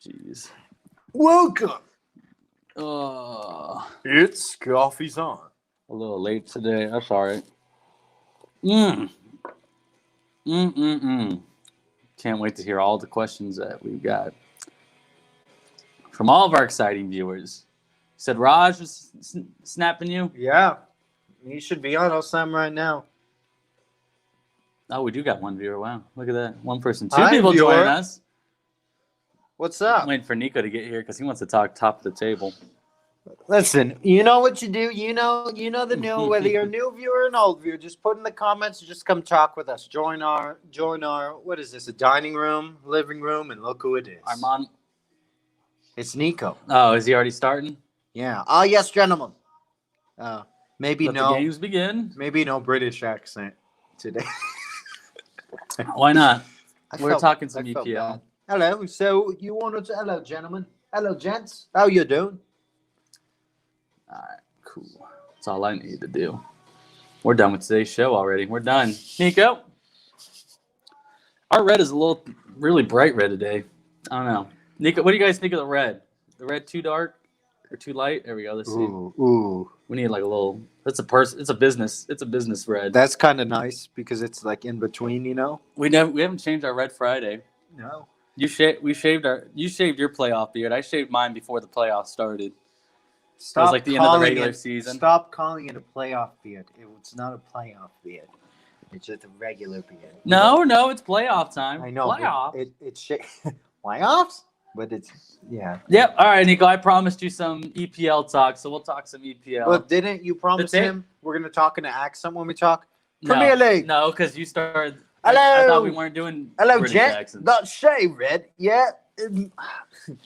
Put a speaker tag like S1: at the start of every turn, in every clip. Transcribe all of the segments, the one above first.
S1: Jeez.
S2: Welcome.
S1: It's
S2: Coffee's on.
S1: a little late today. That's all right. Can't wait to hear all the questions that we've got from all of our exciting viewers. Said Raj was snapping you.
S2: Yeah. You should be on OSAM right now.
S1: Oh, we do got one viewer. Wow, look at that. One person. Two
S2: Hi,
S1: people
S2: viewer.
S1: joining us.
S2: What's
S1: I'm
S2: up?
S1: waiting for Nico to get here because he wants to talk top of the table.
S2: Listen, you know what you do. You know the new. Whether you're a new viewer or an old viewer, just put in the comments. Just come talk with us. Join our. What is this? A dining room, living room, and look who it is.
S1: Armand.
S2: It's Nico.
S1: Oh, is he already starting?
S2: Yeah. Oh yes, gentlemen. Maybe
S1: Let
S2: no.
S1: the games begin.
S2: Maybe no British accent today.
S1: Why not?
S2: I
S1: We're
S2: felt-
S1: talking some
S2: I felt
S1: EPL.
S2: bad. Hello. So you wanted to? Hello, gentlemen. Hello, gents. How you doing?
S1: All right, cool. That's all I need to do. We're done with today's show already. We're done. Nico, our red is really bright red today. I don't know. Nico, what do you guys think of the red? The red too dark or too light? There we go. Let's see.
S2: Ooh.
S1: We need like a little. It's a person. It's a business. It's a business red.
S2: That's kind of nice because it's like in between, you know.
S1: We haven't changed our red Friday.
S2: No.
S1: You shaved your playoff beard. I shaved mine before the playoffs started.
S2: Stop
S1: it was like the end of the
S2: calling
S1: regular
S2: it-
S1: season.
S2: Stop calling it a playoff beard. It's not a playoff beard. It's just a regular beard.
S1: No, it's playoff time.
S2: I know.
S1: Playoff.
S2: It's playoffs, but it's yeah.
S1: Yep. All right, Nico. I promised you some EPL talk, so we'll talk some EPL.
S2: But didn't you promise
S1: That's it.
S2: him we're gonna talk in an accent when we talk?
S1: No,
S2: Premier League.
S1: No, because you started.
S2: Hello.
S1: I thought we weren't doing
S2: Hello,
S1: British
S2: gent.
S1: accents.
S2: That's Shay Red. Yeah.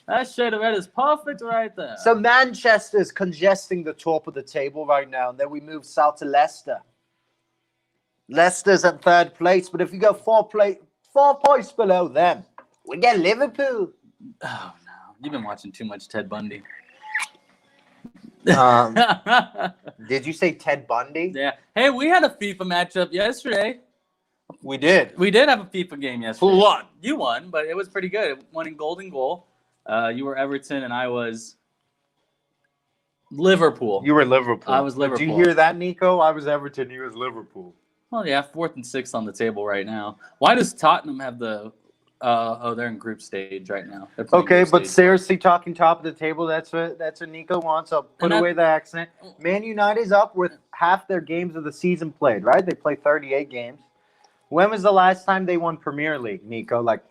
S1: That shade of red is perfect right there.
S2: So Manchester's congesting the top of the table right now, and then we move south to Leicester. Leicester's at third place, but if you go 4 points below them, we get Liverpool.
S1: Oh no, you've been watching too much Ted Bundy.
S2: Did you say Ted Bundy?
S1: Yeah. Hey, we had a FIFA matchup yesterday.
S2: We did.
S1: We did have a FIFA game yesterday.
S2: Who won?
S1: You won, but it was pretty good. It won in golden goal. You were Everton, and I was Liverpool.
S2: You were Liverpool.
S1: I was
S2: Did
S1: Liverpool.
S2: you hear that, Nico? I was Everton. He was Liverpool.
S1: Well, yeah, 4th and 6th on the table right now. Why does Tottenham have the? They're in group stage right now. They're playing
S2: Okay,
S1: group
S2: but
S1: stage.
S2: seriously, talking top of the table, that's what Nico wants. I'll put
S1: And that-
S2: away the accent. Man United's up with half their games of the season played, right? They play 38 games. When was the last time they won Premier League, Nico? Like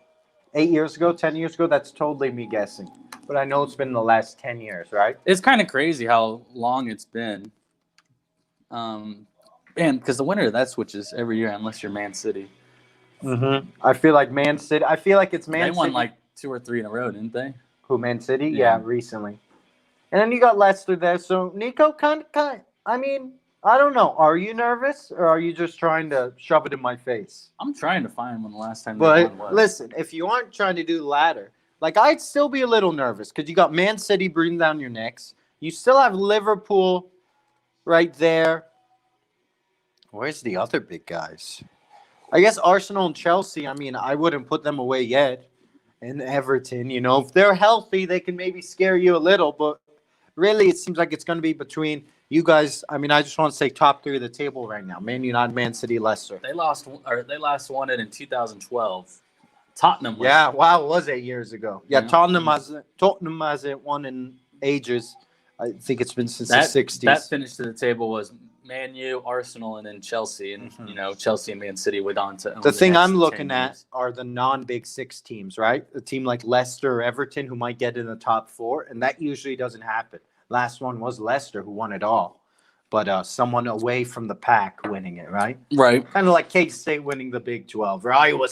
S2: 8 years ago, 10 years ago? That's totally me guessing. But I know it's been the last 10 years, right?
S1: It's kind of crazy how long it's been. And because the winner of that switches every year, unless you're Man City.
S2: Mm-hmm. I feel like Man City. I feel like it's Man
S1: They
S2: City.
S1: won like 2 or 3 in a row, didn't they?
S2: Who, Man City?
S1: Yeah.
S2: Yeah, recently. And then you got Leicester there. So, Nico, kind of, I mean, I don't know. Are you nervous or are you just trying to shove it in my face?
S1: I'm trying to find when the last time they
S2: But
S1: won was.
S2: listen, if you aren't trying to do the ladder, like I'd still be a little nervous because you got Man City breathing down your necks. You still have Liverpool right there. Where's the other big guys? I guess Arsenal and Chelsea, I mean, I wouldn't put them away yet. And Everton, you know, if they're healthy, they can maybe scare you a little. But really, it seems like it's going to be between you guys. I mean, I just want to say top 3 of the table right now. Man United, Man City, Leicester.
S1: They last won it in 2012. Tottenham was
S2: Yeah, wow, it was 8 years ago. Yeah,
S1: Yeah.
S2: Tottenham hasn't won in ages. I think it's been since the 60s.
S1: That finish to the table was Man U, Arsenal, and then Chelsea. And,
S2: Mhm.
S1: you know, Chelsea and Man City went on to own
S2: The thing
S1: next
S2: I'm
S1: 10
S2: looking at
S1: years.
S2: are the non-Big Six teams, right? A team like Leicester or Everton who might get in the top 4, and that usually doesn't happen. Last one was Leicester who won it all. But someone away from the pack winning it, right?
S1: Right.
S2: Kind of like K-State winning the Big 12, or Iowa.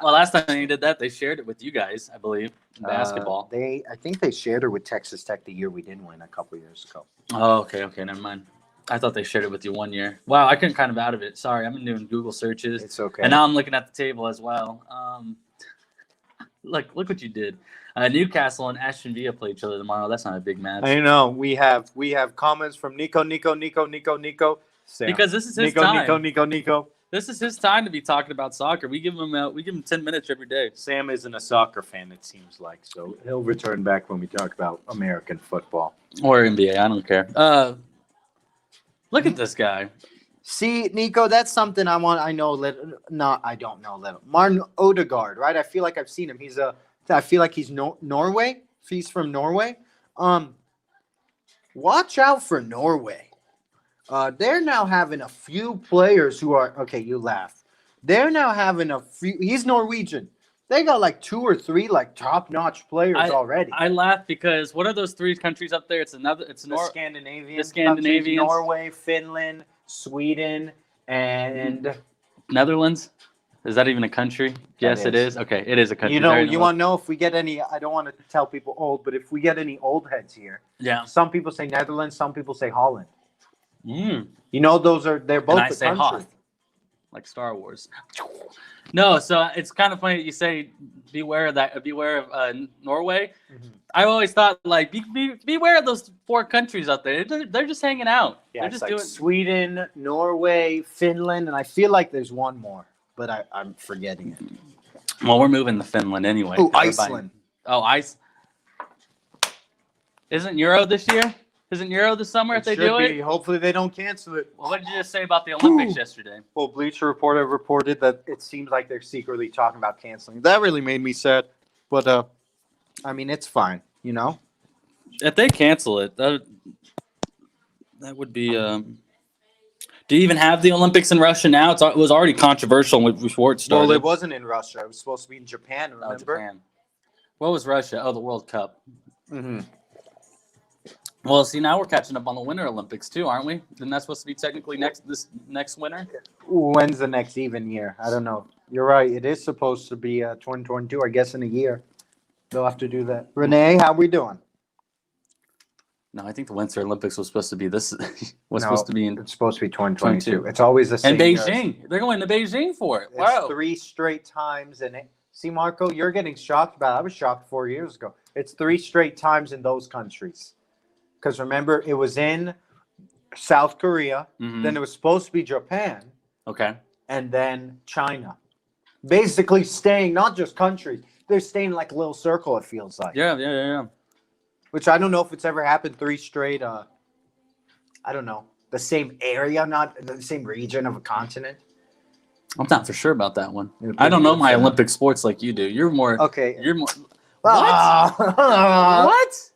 S1: Well, last time they did that, they shared it with you guys, I believe, in basketball.
S2: I think they shared her with Texas Tech the year we didn't win a couple years ago.
S1: Oh, okay, never mind. I thought they shared it with you one year. Wow, I couldn't kind of out of it. Sorry, I've been doing Google searches.
S2: It's okay.
S1: And now I'm looking at the table as well. Look what you did. Newcastle and Aston Villa play each other tomorrow. That's not a big match.
S2: I know we have comments from Nico. Sam.
S1: Because this is his time.
S2: Nico.
S1: This is his time to be talking about soccer. We give him 10 minutes every day.
S2: Sam isn't a soccer fan, it seems like, so he'll return back when we talk about American football.
S1: Or NBA, I don't care. Look at this guy.
S2: See, Nico, that's something I want. I don't know little. Martin Odegaard, right? I feel like I've seen him. I feel like he's Norway. He's from Norway. Watch out for Norway. They're now having a few players who are okay. You laugh. They're now having a few. He's Norwegian. They got like 2 or 3 like top-notch players already.
S1: I laugh because what are those 3 countries up there? It's
S2: the Scandinavian.
S1: The Scandinavians.
S2: Norway, Finland, Sweden, and
S1: Netherlands. Is that even a country? Yes, it is. Okay, it is a country.
S2: You know, you want to know if we get any? I don't want to tell people old, but if we get any old heads here,
S1: yeah.
S2: Some people say Netherlands, some people say Holland.
S1: Mm.
S2: You know, they're both
S1: And I
S2: the
S1: say
S2: country.
S1: Hoth, like Star Wars. No, so it's kind of funny that you say beware of that. Beware of Norway.
S2: Mm-hmm.
S1: I always thought like beware of those 4 countries out there. They're just hanging out.
S2: Yeah,
S1: they're
S2: it's
S1: just
S2: like
S1: doing.
S2: Sweden, Norway, Finland, and I feel like there's one more, but I'm forgetting it.
S1: Well, we're moving to Finland anyway.
S2: Oh, Iceland.
S1: Isn't Euro this year? Isn't Euro this summer if they do it?
S2: Hopefully they don't cancel it.
S1: Well, what did you just say about the Olympics yesterday?
S2: Well, Bleacher Report reported that it seems like they're secretly talking about canceling. That really made me sad. But, I mean, it's fine, you know?
S1: If they cancel it, that would be. Do you even have the Olympics in Russia now? It was already controversial before it started.
S2: Well, it wasn't in Russia. It was supposed to be in Japan, remember?
S1: Oh, Japan. What was Russia? Oh, the World Cup.
S2: Mm-hmm.
S1: Well, see, now we're catching up on the Winter Olympics too, aren't we? Isn't that supposed to be technically this next winter?
S2: When's the next even year? I don't know. You're right. It is supposed to be 2022, I guess, in a year. They'll have to do that. Renee, how we doing?
S1: No, I think the Winter Olympics was supposed to be supposed to be in
S2: It's supposed to be 2022. It's always the same.
S1: in Beijing. They're going to Beijing for it.
S2: It's
S1: Wow.
S2: 3 straight times. See, Marco, you're getting shocked about it. I was shocked 4 years ago. It's 3 straight times in those countries. Because remember, it was in South Korea.
S1: Mhm.
S2: Then it was supposed to be Japan.
S1: Okay.
S2: And then China. Basically staying, not just countries. They're staying like a little circle, it feels like.
S1: Yeah.
S2: Which I don't know if it's ever happened 3 straight, I don't know, the same area, not the same region of a continent.
S1: I'm not for sure about that one. I don't know my Olympic sports like you do. You're more.
S2: Okay.
S1: You're more.
S2: What?
S1: What?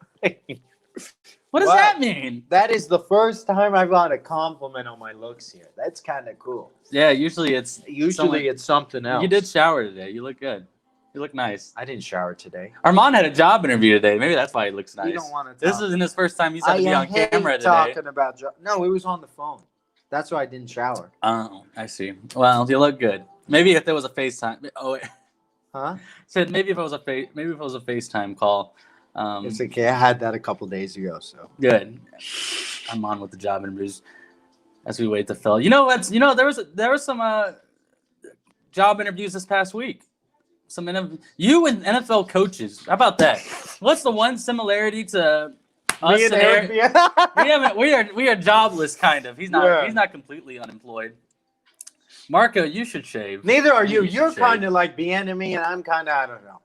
S1: What does
S2: Wow.
S1: that mean?
S2: That is the first time I got a compliment on my looks here. That's kind of cool.
S1: Yeah, usually it's
S2: It's something else.
S1: You did shower today. You look good. You look nice.
S2: I didn't shower today.
S1: Armand had a job interview today. Maybe that's why he looks nice.
S2: You don't want to
S1: This isn't his first time he's had to be on camera today.
S2: talking about no, it was on the phone. That's why I didn't shower.
S1: Oh, I see. Well, you look good. Maybe if there was a FaceTime. Oh, wait.
S2: Huh?
S1: Said maybe if it was a FaceTime call.
S2: It's okay. I had that a couple days ago, so
S1: Good. I'm on with the job interviews as we wait to fill. You know what's? You know there was some job interviews this past week. You and NFL coaches. How about that? What's the one similarity to us and Eric? We are jobless, kind of. He's not.
S2: Yeah.
S1: He's not completely unemployed. Marco, you should shave.
S2: Neither are you.
S1: You should
S2: You're
S1: shave.
S2: kind of like the enemy, and I'm kind of I don't know.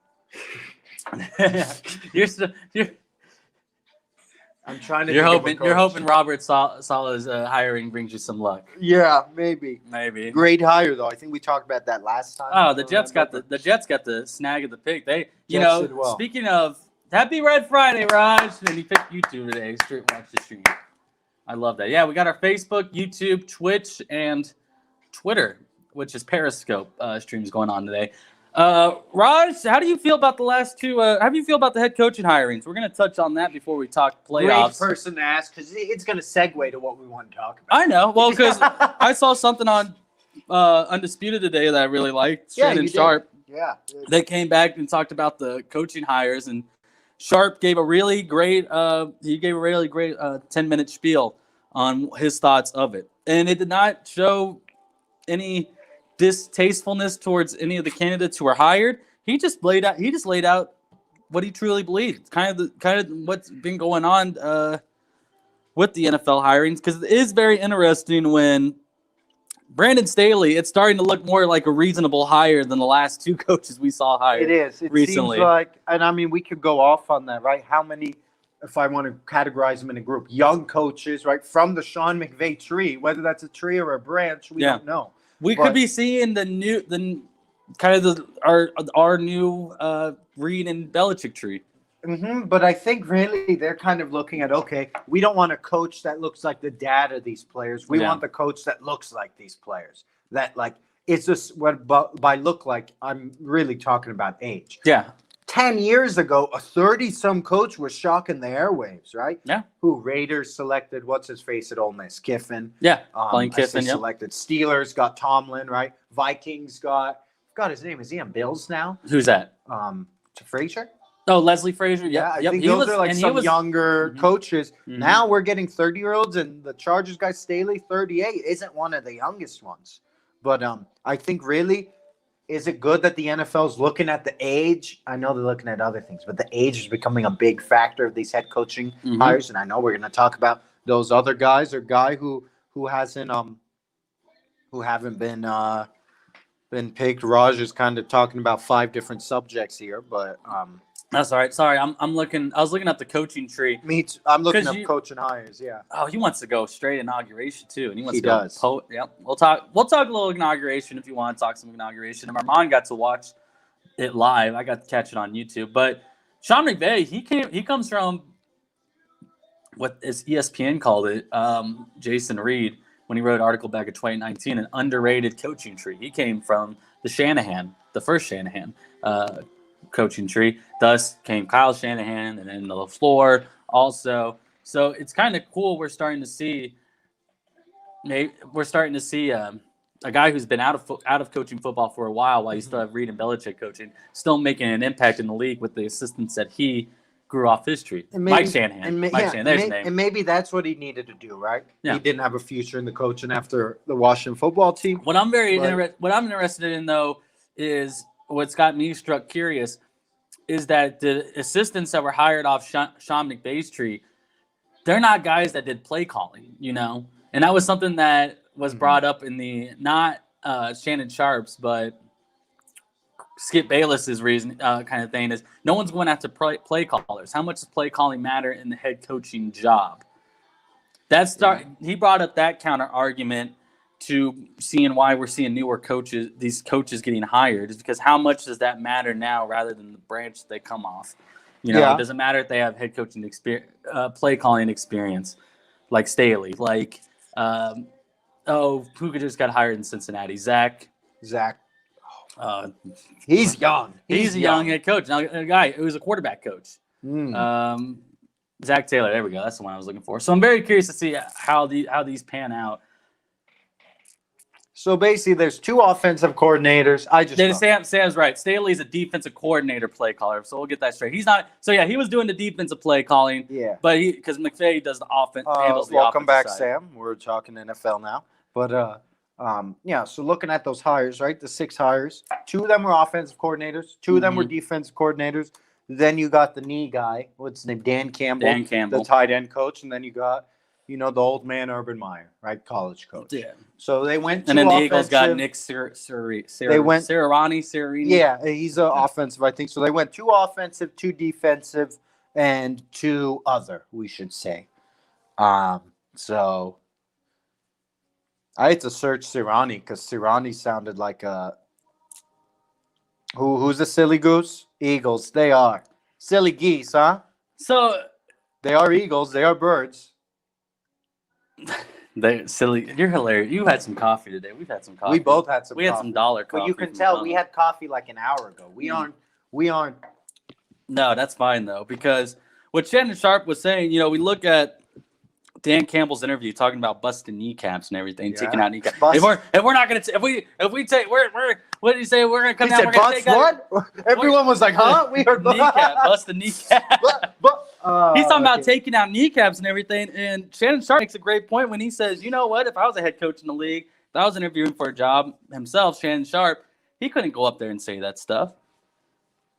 S2: I'm trying to.
S1: You're
S2: think of a
S1: hoping
S2: coach.
S1: Robert Saleh's hiring brings you some luck.
S2: Yeah, maybe.
S1: Maybe.
S2: Great hire though. I think we talked about that last time.
S1: Oh, the Jets got the snag of the pick. They,
S2: Jets did well.
S1: Speaking of Happy Red Friday, Raj, and he picked YouTube today. Watch the stream. I love that. Yeah, we got our Facebook, YouTube, Twitch, and Twitter, which is Periscope streams going on today. Raj, how do you feel about the last two? How do you feel about the head coaching hirings? We're going to touch on that before we talk playoffs.
S2: Great person to ask because it's going to segue to what we want to talk about.
S1: I know. Well, because I saw something on Undisputed today that I really liked.
S2: Yeah,
S1: Shannon
S2: you did.
S1: Sharp.
S2: Yeah.
S1: They came back and talked about the coaching hires, and Sharp gave a really great 10-minute spiel on his thoughts of it, and it did not show any distastefulness towards any of the candidates who were hired. He just laid out what he truly believed, kind of what's been going on with the NFL hirings, because it is very interesting when Brandon Staley, it's starting to look more like a reasonable hire than the last two coaches we saw hired.
S2: It is. It
S1: recently.
S2: seems like, and I mean, we could go off on that, right? How many, if I want to categorize them in a group, young coaches, right, from the Sean McVay tree, whether that's a tree or a branch, we don't know.
S1: We
S2: But-
S1: could be seeing our new Reed and Belichick tree.
S2: But I think really they're kind of looking at, okay, we don't want a coach that looks like the dad of these players. We want the coach that looks like these players. That like it's just what by look like I'm really talking about age.
S1: Yeah.
S2: 10 years ago, a 30-some coach was shocking the airwaves, right?
S1: Yeah.
S2: Who Raiders selected, what's his face at Ole Miss? Kiffin.
S1: Yeah.
S2: Lane
S1: Kiffin, yep.
S2: selected. Steelers got Tomlin, right? Vikings got his name. Is he on Bills now?
S1: Who's that?
S2: Frazier?
S1: Oh, Leslie Frazier.
S2: Yeah, I
S1: Yep.
S2: think
S1: He
S2: those
S1: was-
S2: are like
S1: and he
S2: some
S1: was-
S2: younger
S1: Mhm.
S2: coaches.
S1: Mhm.
S2: Now we're getting 30-year-olds, and the Chargers guy Staley, 38, isn't one of the youngest ones. But I think really, is it good that the NFL's looking at the age? I know they're looking at other things, but the age is becoming a big factor of these head coaching
S1: Mhm.
S2: hires. And I know we're going to talk about those other guys or guy who hasn't who haven't been picked. Raj is kind of talking about 5 different subjects here, but
S1: That's all right. Sorry, I'm looking. I was looking up the coaching tree.
S2: I'm looking
S1: 'Cause
S2: up coaching hires. Yeah.
S1: Oh, he wants to go straight inauguration too, and he wants
S2: He
S1: to go.
S2: does.
S1: Yep. We'll talk a little inauguration if you want to talk some inauguration. And Armand got to watch it live. I got to catch it on YouTube. But Sean McVay, he comes from what is ESPN called it. Jason Reed, when he wrote an article back in 2019, an underrated coaching tree. He came from the first Shanahan coaching tree. Thus came Kyle Shanahan and then the LaFleur also. So it's kind of cool. We're starting to see a guy who's been out of coaching football for a while you still have Reed and Belichick coaching, still making an impact in the league with the assistants that he grew off his tree. Mike Shanahan. There's his name.
S2: And maybe that's what he needed to do, right?
S1: Yeah.
S2: He didn't have a future in the coaching after the Washington football team.
S1: What I'm interested in though is what's got me struck curious is that the assistants that were hired off Sean McVay's tree, they're not guys that did play calling, and that was something that was brought up in the not Shannon Sharp's but Skip Bayless's reason kind of thing is no one's going after play callers. How much does play calling matter in the head coaching job? He brought up that counter argument to seeing why we're seeing newer coaches, these coaches getting hired, is because how much does that matter now rather than the branch they come off? It doesn't matter if they have head coaching experience, play calling experience, like Staley, like who just got hired in Cincinnati? Zach.
S2: He's young.
S1: He's a young head coach. Now, a guy who's a quarterback coach. Zach Taylor. There we go. That's the one I was looking for. So I'm very curious to see how these pan out.
S2: So basically, there's 2 offensive coordinators.
S1: Sam's right. Staley's a defensive coordinator, play caller. So we'll get that straight. He's not. So yeah, he was doing the defensive play calling.
S2: Yeah.
S1: But because McVay does the offense. Handles the
S2: welcome back,
S1: side.
S2: Sam. We're talking NFL now. But so looking at those hires, right? The 6 hires, 2 of them were offensive coordinators, 2 of them were defensive coordinators. Then you got the knee guy. What's his name? Dan Campbell. The tight end coach. And then you got, the old man Urban Meyer, right? College coach.
S1: Yeah.
S2: So they went to
S1: and then the Eagles got Nick Sirianni.
S2: Yeah, he's an offensive, I think. So they went 2 offensive, 2 defensive, and 2 other, we should say. So I had to search Sirianni because Sirianni sounded like a who's a silly goose? Eagles. They are silly geese, huh?
S1: So
S2: they are eagles. They are birds.
S1: They silly. You're hilarious. You had some coffee today. We've had some coffee.
S2: We both had some.
S1: We had some dollar coffee.
S2: But you can tell we had coffee like an hour ago. We aren't.
S1: No, that's fine though, because what Shannon Sharp was saying, we look at Dan Campbell's interview talking about busting kneecaps and everything, taking out kneecaps. If we're not gonna if we take what did he say? We're gonna come down. We're gonna take
S2: what? Everyone was like, huh? We heard
S1: kneecap, bust the kneecap. He's talking about taking out kneecaps and everything. And Shannon Sharp makes a great point when he says, you know what? If I was a head coach in the league, if I was interviewing for a job himself, Shannon Sharp, he couldn't go up there and say that stuff.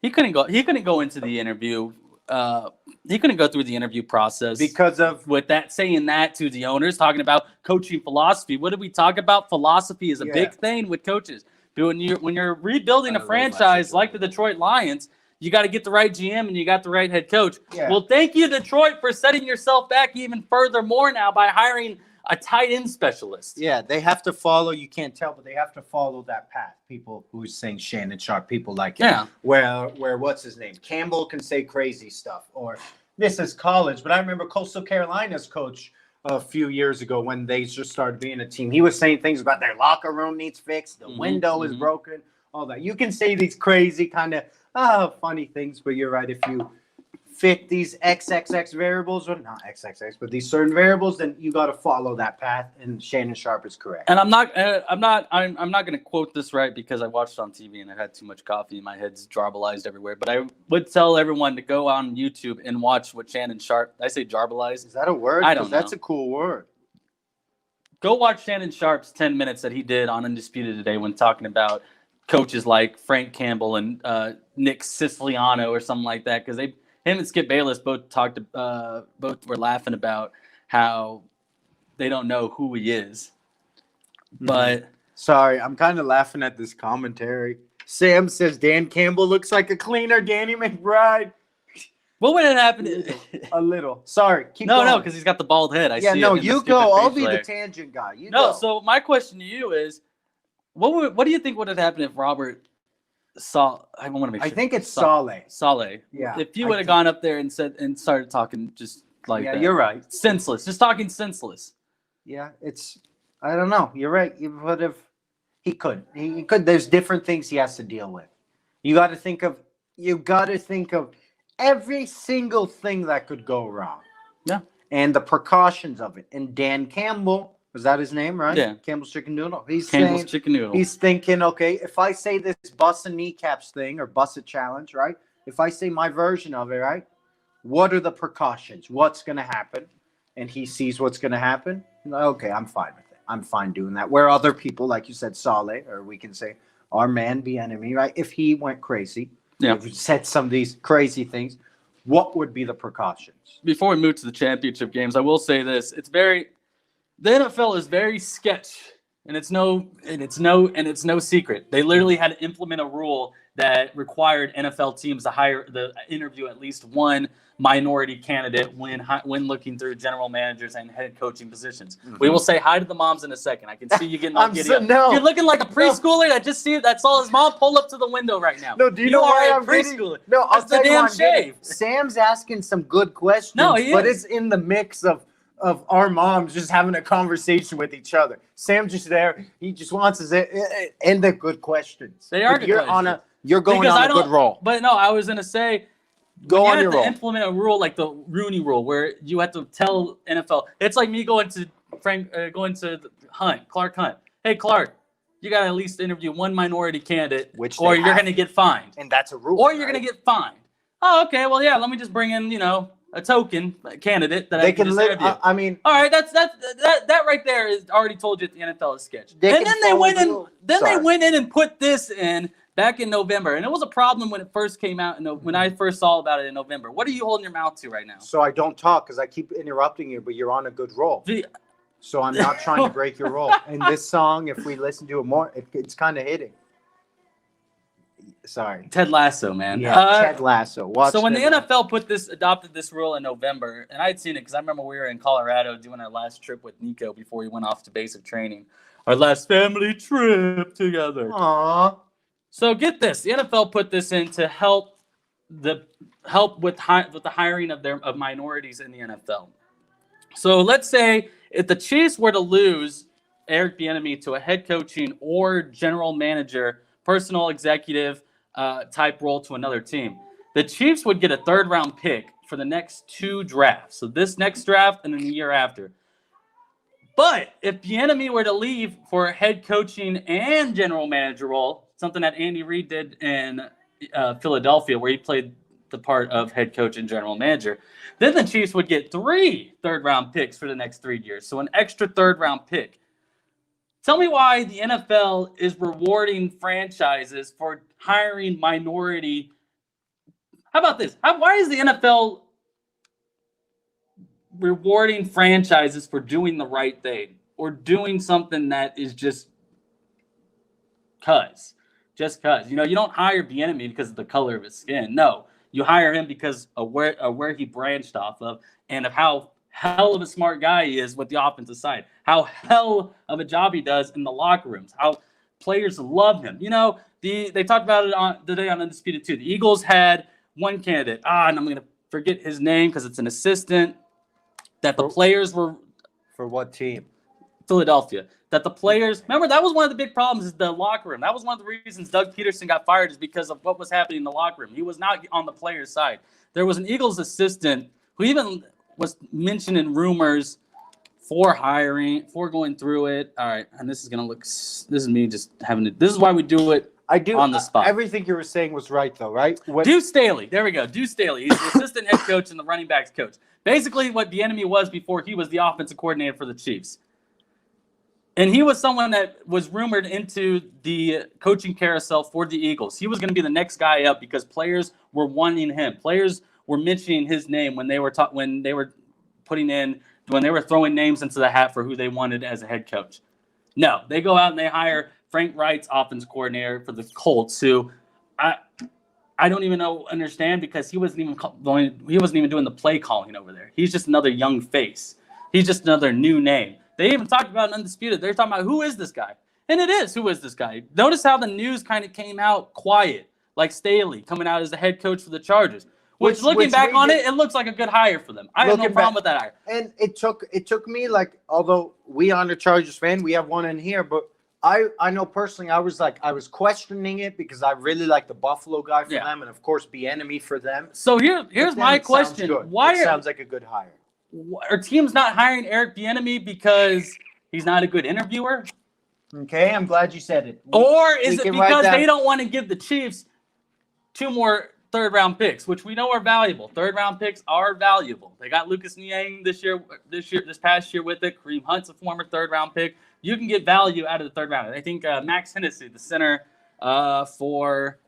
S1: He couldn't go into the interview he couldn't go through the interview process
S2: because of
S1: with that saying that to the owners, talking about coaching philosophy. What did we talk about? Philosophy is a big thing with coaches. But when you're rebuilding a franchise like the Detroit Lions, you got to get the right GM and you got the right head coach.
S2: Yeah.
S1: Well, thank you, Detroit, for setting yourself back even further more now by hiring a tight end specialist.
S2: Yeah, they have to follow. You can't tell, but they have to follow that path. People who's saying Shannon Sharp, people like it.
S1: Yeah.
S2: Where what's his name? Campbell can say crazy stuff, or this is college. But I remember Coastal Carolina's coach a few years ago when they just started being a team. He was saying things about their locker room needs fixed, the window is broken, all that. You can say these crazy kind of funny things, but you're right. If you fit these XXX variables, or not XXX, but these certain variables, then you got to follow that path. And Shannon Sharp is correct.
S1: And I'm not going to quote this right because I watched it on TV and I had too much coffee and my head's jarbalized everywhere. But I would tell everyone to go on YouTube and watch what Shannon Sharp. I say jarbalized.
S2: Is that a word?
S1: I don't know.
S2: That's a cool word.
S1: Go watch Shannon Sharp's 10 minutes that he did on Undisputed today when talking about coaches like Frank Campbell and Nick Siciliano or something like that, because him and Skip Bayless both were laughing about how they don't know who he is. But
S2: sorry, I'm kind of laughing at this commentary. Sam says Dan Campbell looks like a cleaner Danny McBride.
S1: what would have happened?
S2: A little. Sorry, keep
S1: No,
S2: going.
S1: because he's got the bald head. I see
S2: no,
S1: it in the
S2: you
S1: stupid
S2: go. I'll
S1: face
S2: be
S1: layer.
S2: the tangent guy. You
S1: No,
S2: go.
S1: so my question to you is, what do you think would have happened if Robert saw? I want to make sure.
S2: I think it's Saleh.
S1: Saleh.
S2: Yeah,
S1: If you would have gone up there and started talking just like that.
S2: You're right.
S1: Senseless. Just talking senseless.
S2: Yeah, I don't know. You're right. You would have. He could. He could. There's different things he has to deal with. You got to think of every single thing that could go wrong.
S1: Yeah.
S2: And the precautions of it. And Dan Campbell, was that his name, right?
S1: Yeah.
S2: Campbell's Chicken Noodle.
S1: Campbell's Chicken Noodle.
S2: He's thinking, okay, if I say this bust and kneecaps thing or bust it challenge, right? If I say my version of it, right? What are the precautions? What's going to happen? And he sees what's going to happen. Okay, I'm fine with it. I'm fine doing that. Where other people, like you said, Saleh, or we can say our man be enemy, right? If he went crazy, if he said some of these crazy things, what would be the precautions?
S1: Before we move to the championship games, I will say this: the NFL is very sketch, and it's no secret. They literally had to implement a rule that required NFL teams to interview at least one minority candidate when looking through general managers and head coaching positions. Mm-hmm. We will say hi to the moms in a second. I can see you getting all giddy up. You're looking like a preschooler that just see it. That's all his mom. Pull up to the window right now.
S2: No, do you know why I'm
S1: preschooler?
S2: No, I'll
S1: That's the damn shave.
S2: Sam's asking some good questions, but it's in the mix of our moms just having a conversation with each other. Sam's just there. He just wants to end the good questions.
S1: They are good questions.
S2: You're going on a good roll.
S1: But no, I was going to say,
S2: go on your roll.
S1: Implement a rule like the Rooney Rule, where you have to tell NFL. It's like me going to Clark Hunt. Hey, Clark, you got to at least interview one minority candidate, or you're going to get fined.
S2: And that's a rule.
S1: Or you're going to get fined. Oh, okay. Well, yeah. Let me just bring in, a token candidate that I can just interview.
S2: I mean,
S1: all right. That right there is already told you that the NFL is sketch. And then they went in. They went in and put this in back in November, and it was a problem when it first came out. When I first saw about it in November. What are you holding your mouth to right now?
S2: So I don't talk because I keep interrupting you, but you're on a good roll. So I'm not trying to break your roll. And this song, if we listen to it more, it's kind of hitting. Sorry.
S1: Ted Lasso, man.
S2: Yeah, Ted Lasso.
S1: So when the NFL adopted this rule in November, and I had seen it because I remember we were in Colorado doing our last trip with Nico before he went off to basic training. Our last family trip together.
S2: Aww.
S1: So get this: the NFL put this in to help with the hiring of minorities in the NFL. So let's say if the Chiefs were to lose Eric Bieniemy to a head coaching or general manager, personal executive type role to another team, the Chiefs would get a third-round pick for the next 2 drafts. So this next draft and then the year after. But if Bieniemy were to leave for a head coaching and general manager role, something that Andy Reid did in Philadelphia, where he played the part of head coach and general manager, then the Chiefs would get 3 third-round picks for the next 3 years. So an extra third-round pick. Tell me why the NFL is rewarding franchises for hiring minority How about this? Why is the NFL rewarding franchises for doing the right thing or doing something that is just cuz? Just cuz. You don't hire Bieniemy because of the color of his skin. No, you hire him because of where he branched off of and of how hell of a smart guy he is with the offensive side. How hell of a job he does in the locker rooms. How players love him. They talked about it today on Undisputed too. The Eagles had one candidate. And I'm going to forget his name because it's an assistant that the players were
S2: For what team?
S1: Philadelphia. That the players remember that was one of the big problems is the locker room. That was one of the reasons Doug Peterson got fired is because of what was happening in the locker room. He was not on the players' side. There was an Eagles assistant who even was mentioned in rumors for going through it. All right, and this is me just having it. This is why we do it.
S2: I do
S1: on the spot.
S2: Everything you were saying was right, though, right?
S1: Deuce Staley. There we go. Deuce Staley. He's the assistant head coach and the running backs coach. Basically, what Bieniemy was before he was the offensive coordinator for the Chiefs. And he was someone that was rumored into the coaching carousel for the Eagles. He was going to be the next guy up because players were wanting him. Players were mentioning his name when they were throwing names into the hat for who they wanted as a head coach. No, they go out and they hire Frank Wright's offense coordinator for the Colts, who I don't even understand because he wasn't even doing the play calling over there. He's just another young face. He's just another new name. They even talked about an Undisputed. They're talking about who is this guy? And it is, who is this guy? Notice how the news kind of came out quiet, like Staley coming out as the head coach for the Chargers. Which looking back on it looks like a good hire for them. I have no problem with that hire.
S2: And it took me, like, although we aren't a Chargers fan, we have one in here, but I know personally I was questioning it because I really like the Buffalo guy for them and of course Bieniemy for them.
S1: So here's my question. Why
S2: sounds like a good hire?
S1: Are teams not hiring Eric Bieniemy because he's not a good interviewer?
S2: Okay, I'm glad you said it.
S1: Or is it because they don't want to give the Chiefs 2 more third-round picks, which we know are valuable. Third-round picks are valuable. They got Lucas Niang this past year with it. Kareem Hunt's a former third-round pick. You can get value out of the third round. I think Max Hennessy, the center for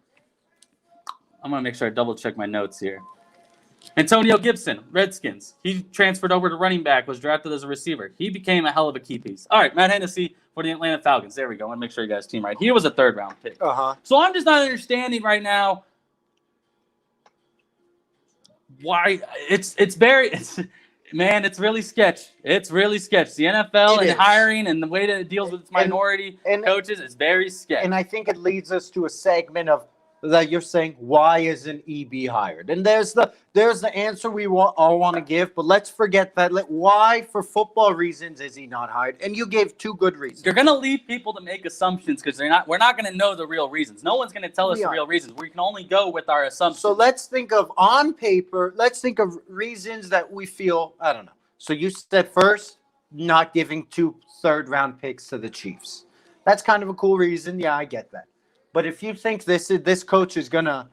S1: – I'm going to make sure I double-check my notes here. Antonio Gibson, Redskins. He transferred over to running back, was drafted as a receiver. He became a hell of a key piece. All right, Matt Hennessy for the Atlanta Falcons. There we go. I want to make sure you guys team right. He was a third-round pick. So I'm just not understanding right now why it's really sketch. It's really sketch. The NFL and hiring and the way that it deals with its minority coaches is very sketch.
S2: And I think it leads us to a segment of that you're saying, why isn't EB hired? And there's the answer we all want to give, but let's forget that. Why, for football reasons, is he not hired? And you gave 2 good reasons.
S1: You're going to leave people to make assumptions because we're not going to know the real reasons. No one's going to tell us the real reasons. We can only go with our assumptions.
S2: So let's think of reasons that we feel, I don't know. So you said first, not giving 2 third-round picks to the Chiefs. That's kind of a cool reason. Yeah, I get that. But if you think this coach is going to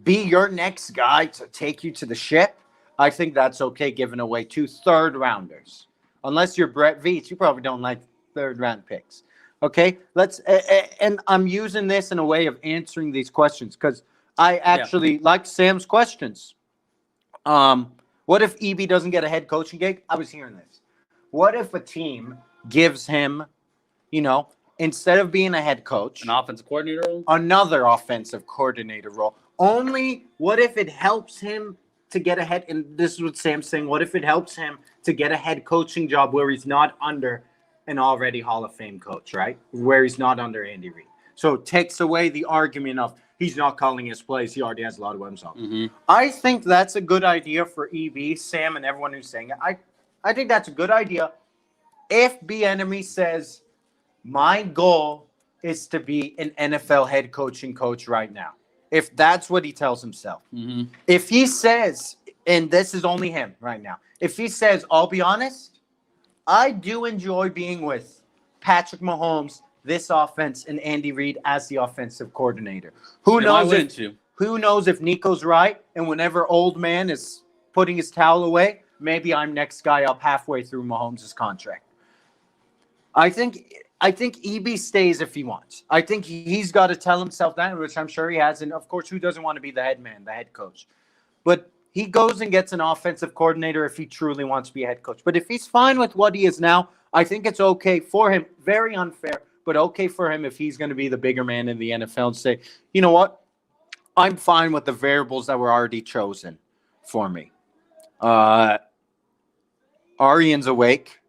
S2: be your next guy to take you to the ship, I think that's okay giving away 2 third-rounders. Unless you're Brett Veach, you probably don't like third-round picks. Okay? And I'm using this in a way of answering these questions because I actually like Sam's questions. What if EB doesn't get a head coaching gig? I was hearing this. What if a team gives him, instead of being a head coach,
S1: an offensive coordinator role,
S2: another offensive coordinator role? Only what if it helps him to get ahead? And this is what Sam's saying. What if it helps him to get a head coaching job where he's not under an already Hall of Fame coach, right? Where he's not under Andy Reid. So it takes away the argument of he's not calling his plays. He already has a lot of himself. I think that's a good idea for EB, Sam, and everyone who's saying it. I think that's a good idea. If Bieniemy says, my goal is to be an NFL head coaching coach right now. If that's what he tells himself. If he says, and this is only him right now, if he says, I'll be honest, I do enjoy being with Patrick Mahomes, this offense, and Andy Reid as the offensive coordinator. Who knows if Nico's right, and whenever old man is putting his towel away, maybe I'm next guy up halfway through Mahomes' contract. I think EB stays if he wants. I think he's got to tell himself that, which I'm sure he has. And, of course, who doesn't want to be the head man, the head coach? But he goes and gets an offensive coordinator if he truly wants to be a head coach. But if he's fine with what he is now, I think it's okay for him. Very unfair, but okay for him if he's going to be the bigger man in the NFL and say, you know what? I'm fine with the variables that were already chosen for me. Arian's awake.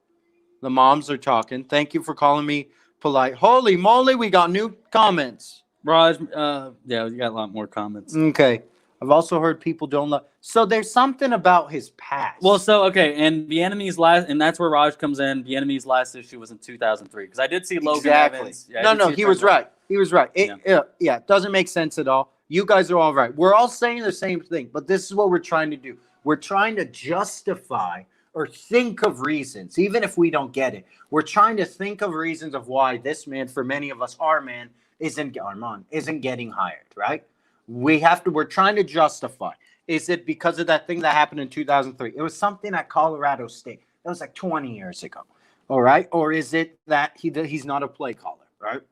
S2: The moms are talking. Thank you for calling me polite. Holy moly, we got new comments.
S1: Raj, yeah, we got a lot more comments.
S2: Okay. I've also heard people don't love. So there's something about his past.
S1: Well, so okay, and the enemy's last, and that's where Raj comes in. The enemy's last issue was in 2003 because I did see Logan Evans. Yeah,
S2: no, he was right. He was right. It doesn't make sense at all. You guys are all right. We're all saying the same thing, but this is what we're trying to do. We're trying to justify or think of reasons, even if we don't get it. We're trying to think of reasons of why this man, for many of us, Armand isn't getting hired, right? We're trying to justify. Is it because of that thing that happened in 2003? It was something at Colorado State. That was like 20 years ago. All right. Or is it that he's not a play caller, right?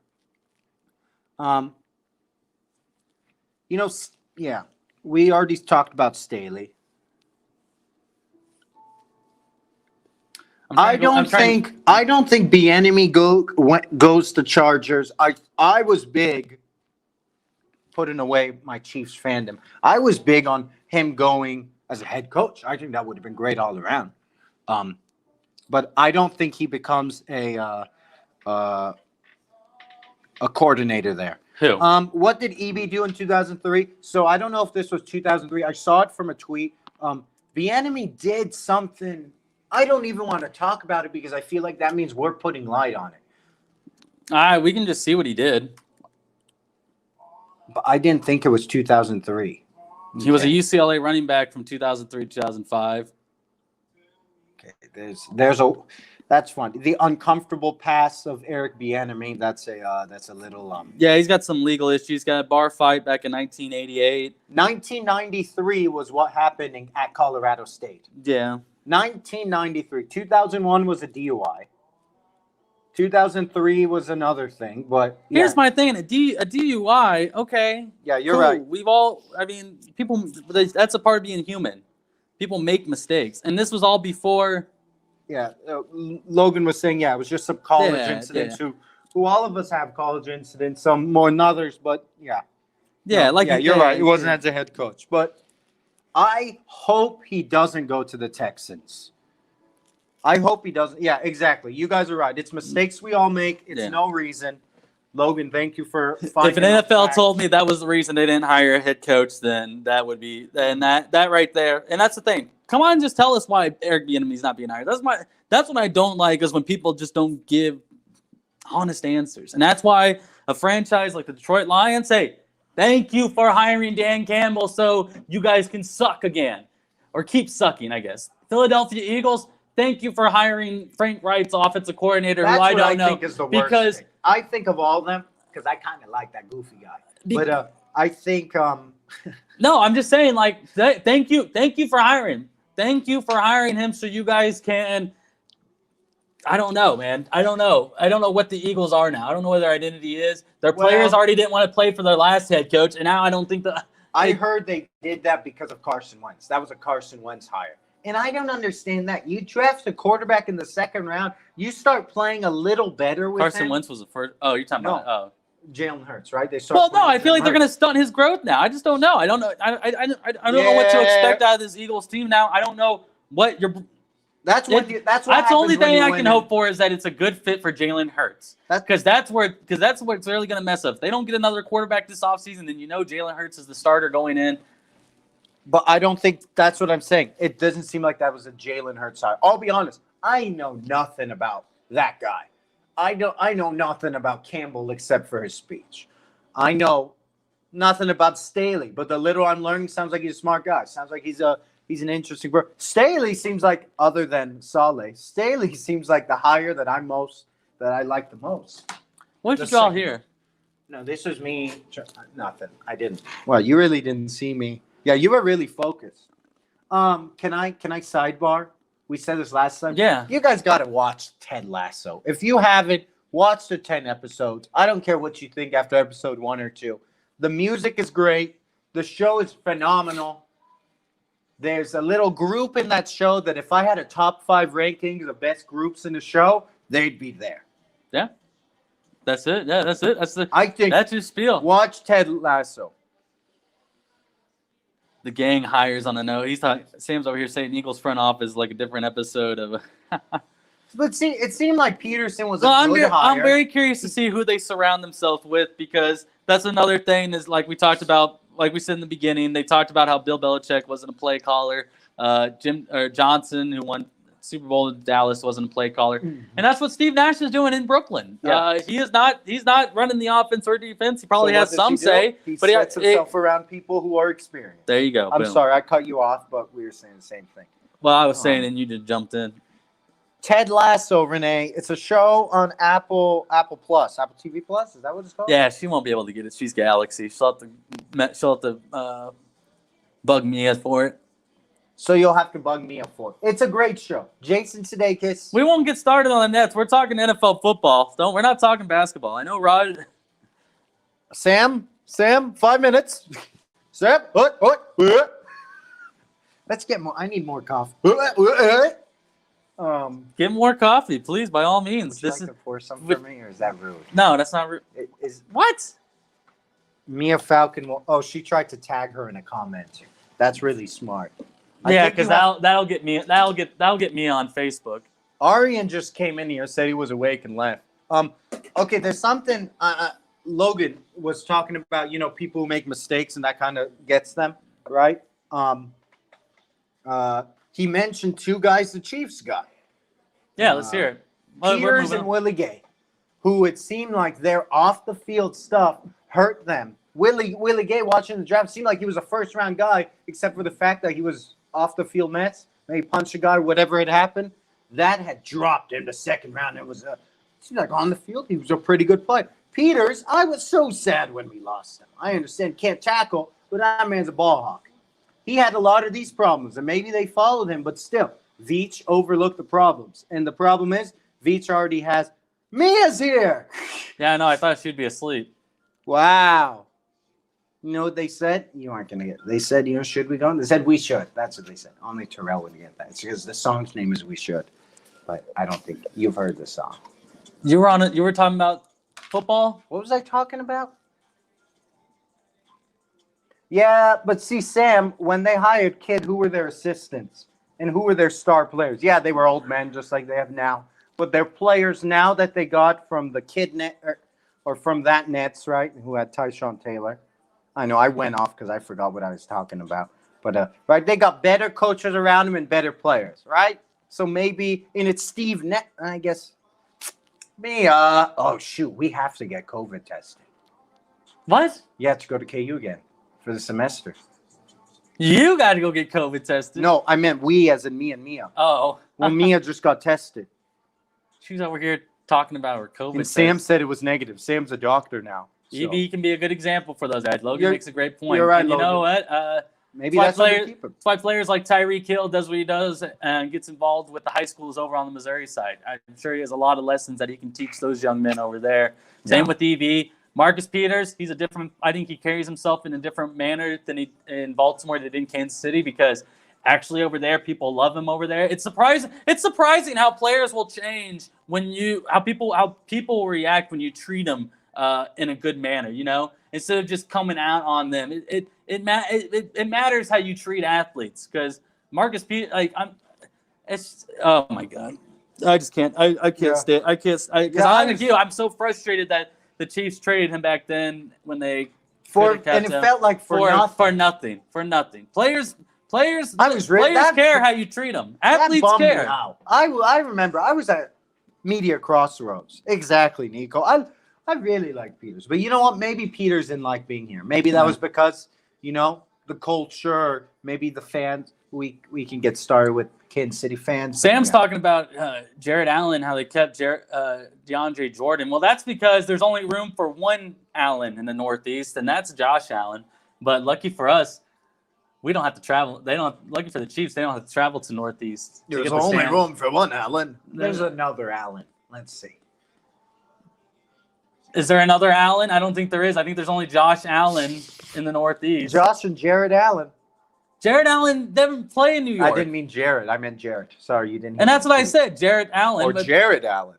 S2: Yeah, we already talked about Staley. I don't think Bieniemy goes to Chargers. I was big, putting away my Chiefs fandom. I was big on him going as a head coach. I think that would have been great all around. But I don't think he becomes a coordinator there.
S1: Who?
S2: What did EB do in 2003? So I don't know if this was 2003. I saw it from a tweet. Bieniemy did something. I don't even want to talk about it because I feel like that means we're putting light on it.
S1: We can just see what he did.
S2: But I didn't think it was 2003.
S1: He was a UCLA running back from 2003 to 2005.
S2: Okay, that's fun. The uncomfortable pass of Eric Bieniemy. That's a little
S1: Yeah, he's got some legal issues. He's got a bar fight back in 1988.
S2: 1993 was what happened at Colorado State.
S1: Yeah.
S2: 1993. 2001 was a DUI. 2003 was another thing, but yeah.
S1: Here's my thing: a DUI. Okay.
S2: Yeah, you're
S1: cool.
S2: right.
S1: We've all. I mean, people. That's a part of being human. People make mistakes, and this was all before.
S2: Yeah, Logan was saying, it was just some college incidents.
S1: Yeah.
S2: Who all of us have college incidents, some more than others, but yeah.
S1: Yeah,
S2: you're right. It wasn't as a head coach, but I hope he doesn't go to the Texans. I hope he doesn't. Yeah, exactly. You guys are right. It's mistakes we all make. It's no reason. Logan, thank you for finding.
S1: If an NFL told me that was the reason they didn't hire a head coach, then that would be that right there. And that's the thing. Come on, just tell us why Eric Bieniemy's not being hired. That's what I don't like is when people just don't give honest answers. And that's why a franchise like the Detroit Lions, hey, thank you for hiring Dan Campbell so you guys can suck again. Or keep sucking, I guess. Philadelphia Eagles, thank you for hiring Frank Wright's offensive coordinator,
S2: That's
S1: who I
S2: what
S1: don't know.
S2: Think is the worst
S1: because
S2: thing. I think of all of them, because I kind of like that goofy guy. But I think
S1: no, I'm just saying, like, thank you for hiring. Thank you for hiring him so you guys can. I don't know, man. I don't know what the Eagles are now. I don't know what their identity is. Their players already didn't want to play for their last head coach, and now I don't think that.
S2: I heard they did that because of Carson Wentz. That was a Carson Wentz hire. And I don't understand that. You draft a quarterback in the second round, you start playing a little better with
S1: Carson
S2: him.
S1: Wentz was the first. Oh, you're talking about
S2: Jalen Hurts, right?
S1: I feel like they're going to stunt his growth now. I just don't know. I don't know. I don't know what to expect out of this Eagles team now. I don't know what you're.
S2: That's
S1: the only thing I can hope for is that it's a good fit for Jalen Hurts. Because that's what's really going to mess up. If they don't get another quarterback this offseason, then Jalen Hurts is the starter going in.
S2: But I don't think that's what I'm saying. It doesn't seem like that was a Jalen Hurts hire. I'll be honest. I know nothing about that guy. I know nothing about Campbell except for his speech. I know nothing about Staley, but the little I'm learning sounds like he's a smart guy. Sounds like he's an interesting person. Staley seems like, other than Saleh, Staley seems like the hire that I like the most.
S1: What did you all hear?
S2: No, this was me. Nothing. I didn't. Well, you really didn't see me. Yeah, you were really focused. Can I sidebar? We said this last time.
S1: Yeah.
S2: You guys got to watch Ted Lasso. If you haven't, watch the 10 episodes. I don't care what you think after episode 1 or 2. The music is great. The show is phenomenal. There's a little group in that show that if I had a top 5 rankings of best groups in the show, they'd be there.
S1: Yeah. That's it. Yeah, that's it.
S2: I think
S1: That's your spiel.
S2: watch Ted Lasso.
S1: The gang hires on the note. Sam's over here saying Eagles front office like a different episode of.
S2: But see, it seemed like Peterson was
S1: Well,
S2: a good hire.
S1: I'm very curious to see who they surround themselves with, because that's another thing is like we talked about, like we said in the beginning, they talked about how Bill Belichick wasn't a play caller. Johnson, who won Super Bowl in Dallas, wasn't a play caller.
S2: Mm-hmm.
S1: And that's what Steve Nash is doing in Brooklyn.
S2: Yeah.
S1: He's not running the offense or defense. He probably
S2: So
S1: has
S2: what does
S1: some
S2: he do?
S1: say.
S2: He
S1: but
S2: sets himself around people who are experienced.
S1: there you go.
S2: I'm
S1: Boom.
S2: sorry, I cut you off, but we were saying the same thing.
S1: Well, I was saying, and you just jumped in.
S2: Ted Lasso, Renee. It's a show on Apple Plus, Apple TV Plus. Is that what it's called?
S1: Yeah, she won't be able to get it. She's Galaxy. She'll have to bug me for it.
S2: So you'll have to bug me up for it. It's a great show. Jason Sudeikis.
S1: We won't get started on the Nets. We're talking NFL football. We're not talking basketball. I know, Rod.
S2: Sam, 5 minutes. Sam, what? Let's get more. I need more coffee.
S1: Get more coffee, please, by all means.
S2: Would you like to pour some for me, or is that rude?
S1: No, that's not rude.
S2: Is
S1: What?
S2: Mia Falcon will? Oh, she tried to tag her in a comment. That's really smart. I
S1: Yeah,
S2: think you
S1: because
S2: have-
S1: that'll get me on Facebook.
S2: Arian just came in here, said he was awake, and left. Okay, there's something Logan was talking about. You know, people who make mistakes, and that kind of gets them right. He mentioned 2 guys the Chiefs got.
S1: Yeah, let's hear it. We're
S2: Peters
S1: moving
S2: and
S1: on.
S2: Willie Gay, who it seemed like their off the field stuff hurt them. Willie Gay, watching the draft, seemed like he was a first round guy, except for the fact that he was off the field mess. Maybe punched a guy, whatever had happened. That had dropped in the second round. It seemed like on the field, he was a pretty good player. Peters, I was so sad when we lost him. I understand, can't tackle, but that man's a ball hawk. He had a lot of these problems, and maybe they followed him, but still, Veach overlooked the problems. And the problem is, Veach already has Mia's here.
S1: Yeah, no, I thought she'd be asleep.
S2: Wow. You know what they said? You aren't going to get it. They said, should we go? They said, we should. That's what they said. Only Terrell would get that. It's because the song's name is We Should. But I don't think you've heard the song.
S1: You were on it. You were talking about football.
S2: What was I talking about? Yeah, but see, Sam, when they hired Kid, who were their assistants? And who were their star players? Yeah, they were old men just like they have now. But they're players now that they got from the Kid net or from that Nets, right? Who had Tyshawn Taylor. I know I went off because I forgot what I was talking about. But right, they got better coaches around them and better players, right? So maybe, and it's Steve Net, I guess. Oh shoot, we have to get COVID tested.
S1: What?
S2: You have to go to KU again for the semester.
S1: You got to go get COVID tested.
S2: No, I meant we as in me and Mia.
S1: Oh.
S2: Well, Mia just got tested.
S1: She's over here talking about her COVID.
S2: And Sam said it was negative. Sam's a doctor now. So.
S1: EB can be a good example for those guys. Logan makes a great point.
S2: You're right,
S1: and you know
S2: Logan.
S1: what?
S2: Maybe that's why
S1: players,
S2: we keep him.
S1: that's why players like Tyreek Hill does what he does and gets involved with the high schools over on the Missouri side. I'm sure he has a lot of lessons that he can teach those young men over there. Same with EB. Marcus Peters, he's a different. I think he carries himself in a different manner than he in Baltimore did in Kansas City, because actually over there people love him over there. It's surprising how players will change when how people will react when you treat them in a good manner. Instead of just coming out on them. It matters how you treat athletes, because Marcus Peters, oh my God, I just can't. I can't stay. I can't. Because I'm like you. I'm so frustrated that the Chiefs traded him back then when they
S2: and it felt like for nothing.
S1: For nothing. Players
S2: that,
S1: care how you treat them. Athletes care.
S2: I remember I was at Media Crossroads. Exactly, Nico. I really like Peters, but you know what? Maybe Peters didn't like being here. Maybe that was because the culture. Maybe the fans. We can get started with Kansas City fans.
S1: Sam's talking about Jared Allen, how they kept DeAndre Jordan. Well, that's because there's only room for one Allen in the Northeast, and that's Josh Allen. But lucky for us, we don't have to travel. Lucky for the Chiefs, they don't have to travel to Northeast.
S2: There's only room for one Allen. There's another Allen. Let's see.
S1: Is there another Allen? I don't think there is. I think there's only Josh Allen in the Northeast.
S2: Josh and Jared Allen.
S1: Jared Allen didn't play in New York.
S2: I didn't mean Jared. I meant Jared. Sorry, you didn't.
S1: And that's what I said, Jared Allen.
S2: Or
S1: but
S2: Jared Allen.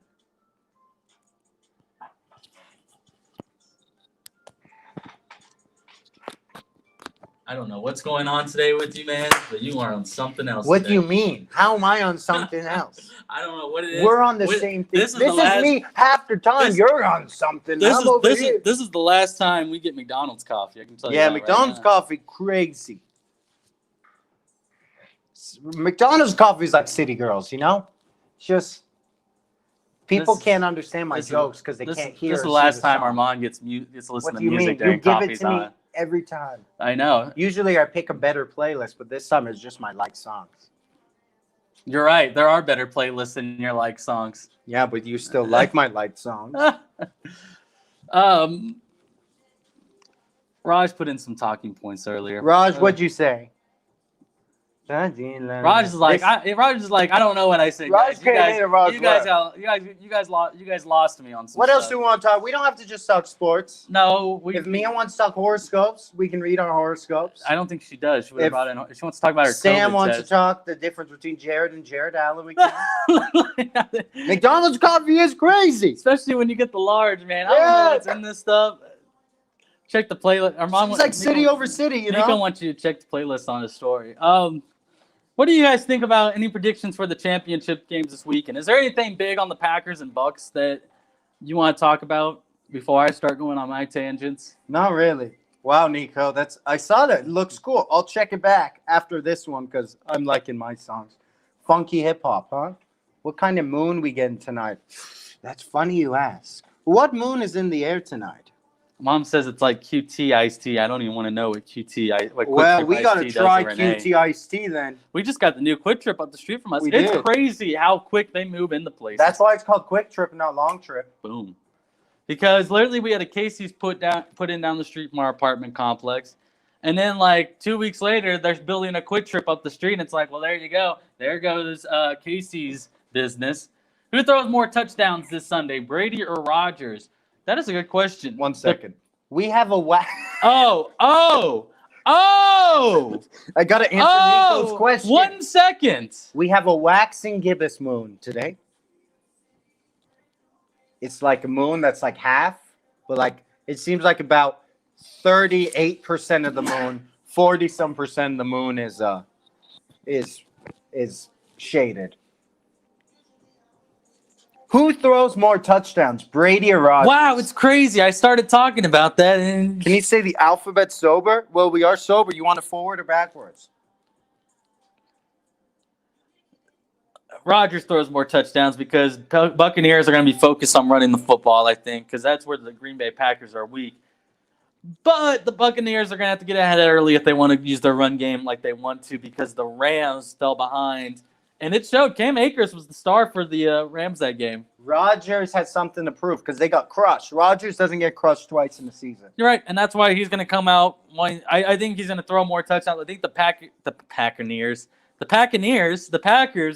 S1: I don't know what's going on today with you, man, but you are on something else.
S2: What
S1: today.
S2: do you mean? How am I on something else?
S1: I don't know what it is.
S2: We're on the same thing.
S1: This is
S2: me half the time. You're on something.
S1: This
S2: I'm over here.
S1: this is the last time we get McDonald's coffee. I can tell you.
S2: Yeah,
S1: that
S2: McDonald's
S1: right now.
S2: coffee, crazy. McDonald's coffee is like City Girls, you know? Just people
S1: This-
S2: can't understand my
S1: this is-
S2: jokes because they
S1: This,
S2: can't hear.
S1: this is the
S2: or
S1: last
S2: see
S1: time
S2: song.
S1: Armand gets to listen
S2: What
S1: to
S2: do you
S1: music
S2: mean?
S1: during
S2: You give it
S1: coffee's
S2: to me
S1: on.
S2: every time.
S1: I know.
S2: Usually I pick a better playlist, but this time it's just my like songs.
S1: You're right. There are better playlists in your like songs.
S2: Yeah, but you still like my like songs.
S1: Raj put in some talking points earlier.
S2: Raj, what'd you say?
S1: Raj is like, I don't know what I said.
S2: Raj
S1: guys.
S2: came in and Raj
S1: you
S2: left.
S1: guys lost me on some
S2: What else
S1: stuff.
S2: do we want to talk? We don't have to just talk sports.
S1: No,
S2: If Mia wants to talk horoscopes, we can read our horoscopes.
S1: I don't think she does. She would have
S2: If
S1: brought in. She wants to talk about her.
S2: Sam
S1: COVID
S2: wants to
S1: test.
S2: talk the difference between Jared and Jared Allen. We can. McDonald's coffee is crazy.
S1: Especially when you get the large, man. I don't know
S2: Yeah.
S1: what's in this stuff. Check the playlist. Our mom
S2: It's like city over city, you
S1: Nico
S2: know?
S1: wants you to check the playlist on his story. What do you guys think about any predictions for the championship games this weekend? Is there anything big on the Packers and Bucks that you want to talk about before I start going on my tangents?
S2: Not really. Wow, Nico, I saw that. It looks cool. I'll check it back after this one because I'm liking my songs. Funky hip hop, huh? What kind of moon we getting tonight? That's funny you ask. What moon is in the air tonight?
S1: Mom says it's like QT iced tea. I don't even want to know what
S2: Well, we got to
S1: iced
S2: try
S1: does to Renee.
S2: QT iced tea then.
S1: We just got the new Quick Trip up the street from us.
S2: We
S1: It's
S2: did.
S1: crazy how quick they move into places.
S2: That's why it's called Quick Trip, not Long Trip.
S1: Boom. Because literally we had a Casey's put in down the street from our apartment complex. And then like 2 weeks later, they're building a Quick Trip up the street. And it's like, well, there you go. There goes Casey's business. Who throws more touchdowns this Sunday, Brady or Rodgers? That is a good question.
S2: 1 second. We have a wax.
S1: Oh!
S2: I got to answer Nico's question.
S1: 1 second.
S2: We have a waxing gibbous moon today. It's like a moon that's like half, but like it seems like about 38% of the moon, 40-some% of the moon is shaded. Who throws more touchdowns, Brady or Rodgers?
S1: Wow, it's crazy. I started talking about that and
S2: Can you say the alphabet sober? Well, we are sober. You want it forward or backwards?
S1: Rodgers throws more touchdowns because Buccaneers are going to be focused on running the football, I think, because that's where the Green Bay Packers are weak. But the Buccaneers are going to have to get ahead early if they want to use their run game like they want to because the Rams fell behind. And it showed. Cam Akers was the star for the Rams that game.
S2: Rodgers has something to prove because they got crushed. Rodgers doesn't get crushed twice in the season.
S1: You're right, and that's why he's going to come out. I think he's going to throw more touchdowns. I think the Packers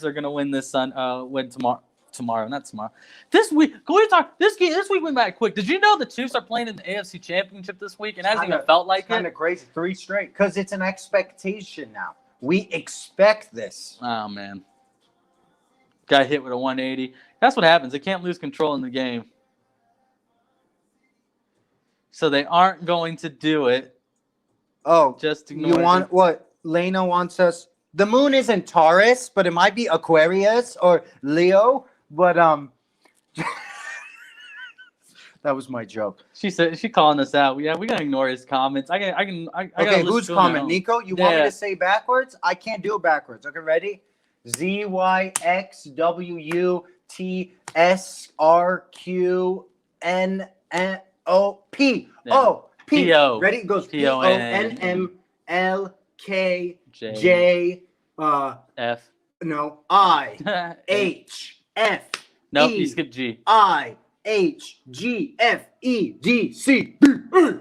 S1: are going to win win tomorrow, not tomorrow. This week, this week went by quick. Did you know the Chiefs are playing in the AFC Championship this week? And it hasn't even felt like
S2: Kind
S1: it.
S2: of crazy. 3 straight because it's an expectation now. We expect this.
S1: Oh man, got hit with a 180. That's what happens. They can't lose control in the game, so they aren't going to do it.
S2: Oh,
S1: Just ignore
S2: you
S1: it.
S2: want what? Lena wants us. The moon isn't Taurus, but it might be Aquarius or Leo. But that was my joke.
S1: She said she calling us out. Yeah, we gotta ignore his comments. I
S2: Okay,
S1: gotta
S2: who's
S1: listen to him
S2: comment?
S1: now.
S2: Nico, you want me
S1: Yeah.
S2: to say backwards? I can't do it backwards. Okay, ready? ZYXWUTSRQNNOP.
S1: Yeah.
S2: Oh, P.
S1: P-O.
S2: Ready? It goes
S1: P-O-N.
S2: PONNMLKJ.
S1: F.
S2: No, I H F.
S1: Nope,
S2: E.
S1: you skipped G.
S2: I H G F E D C B A.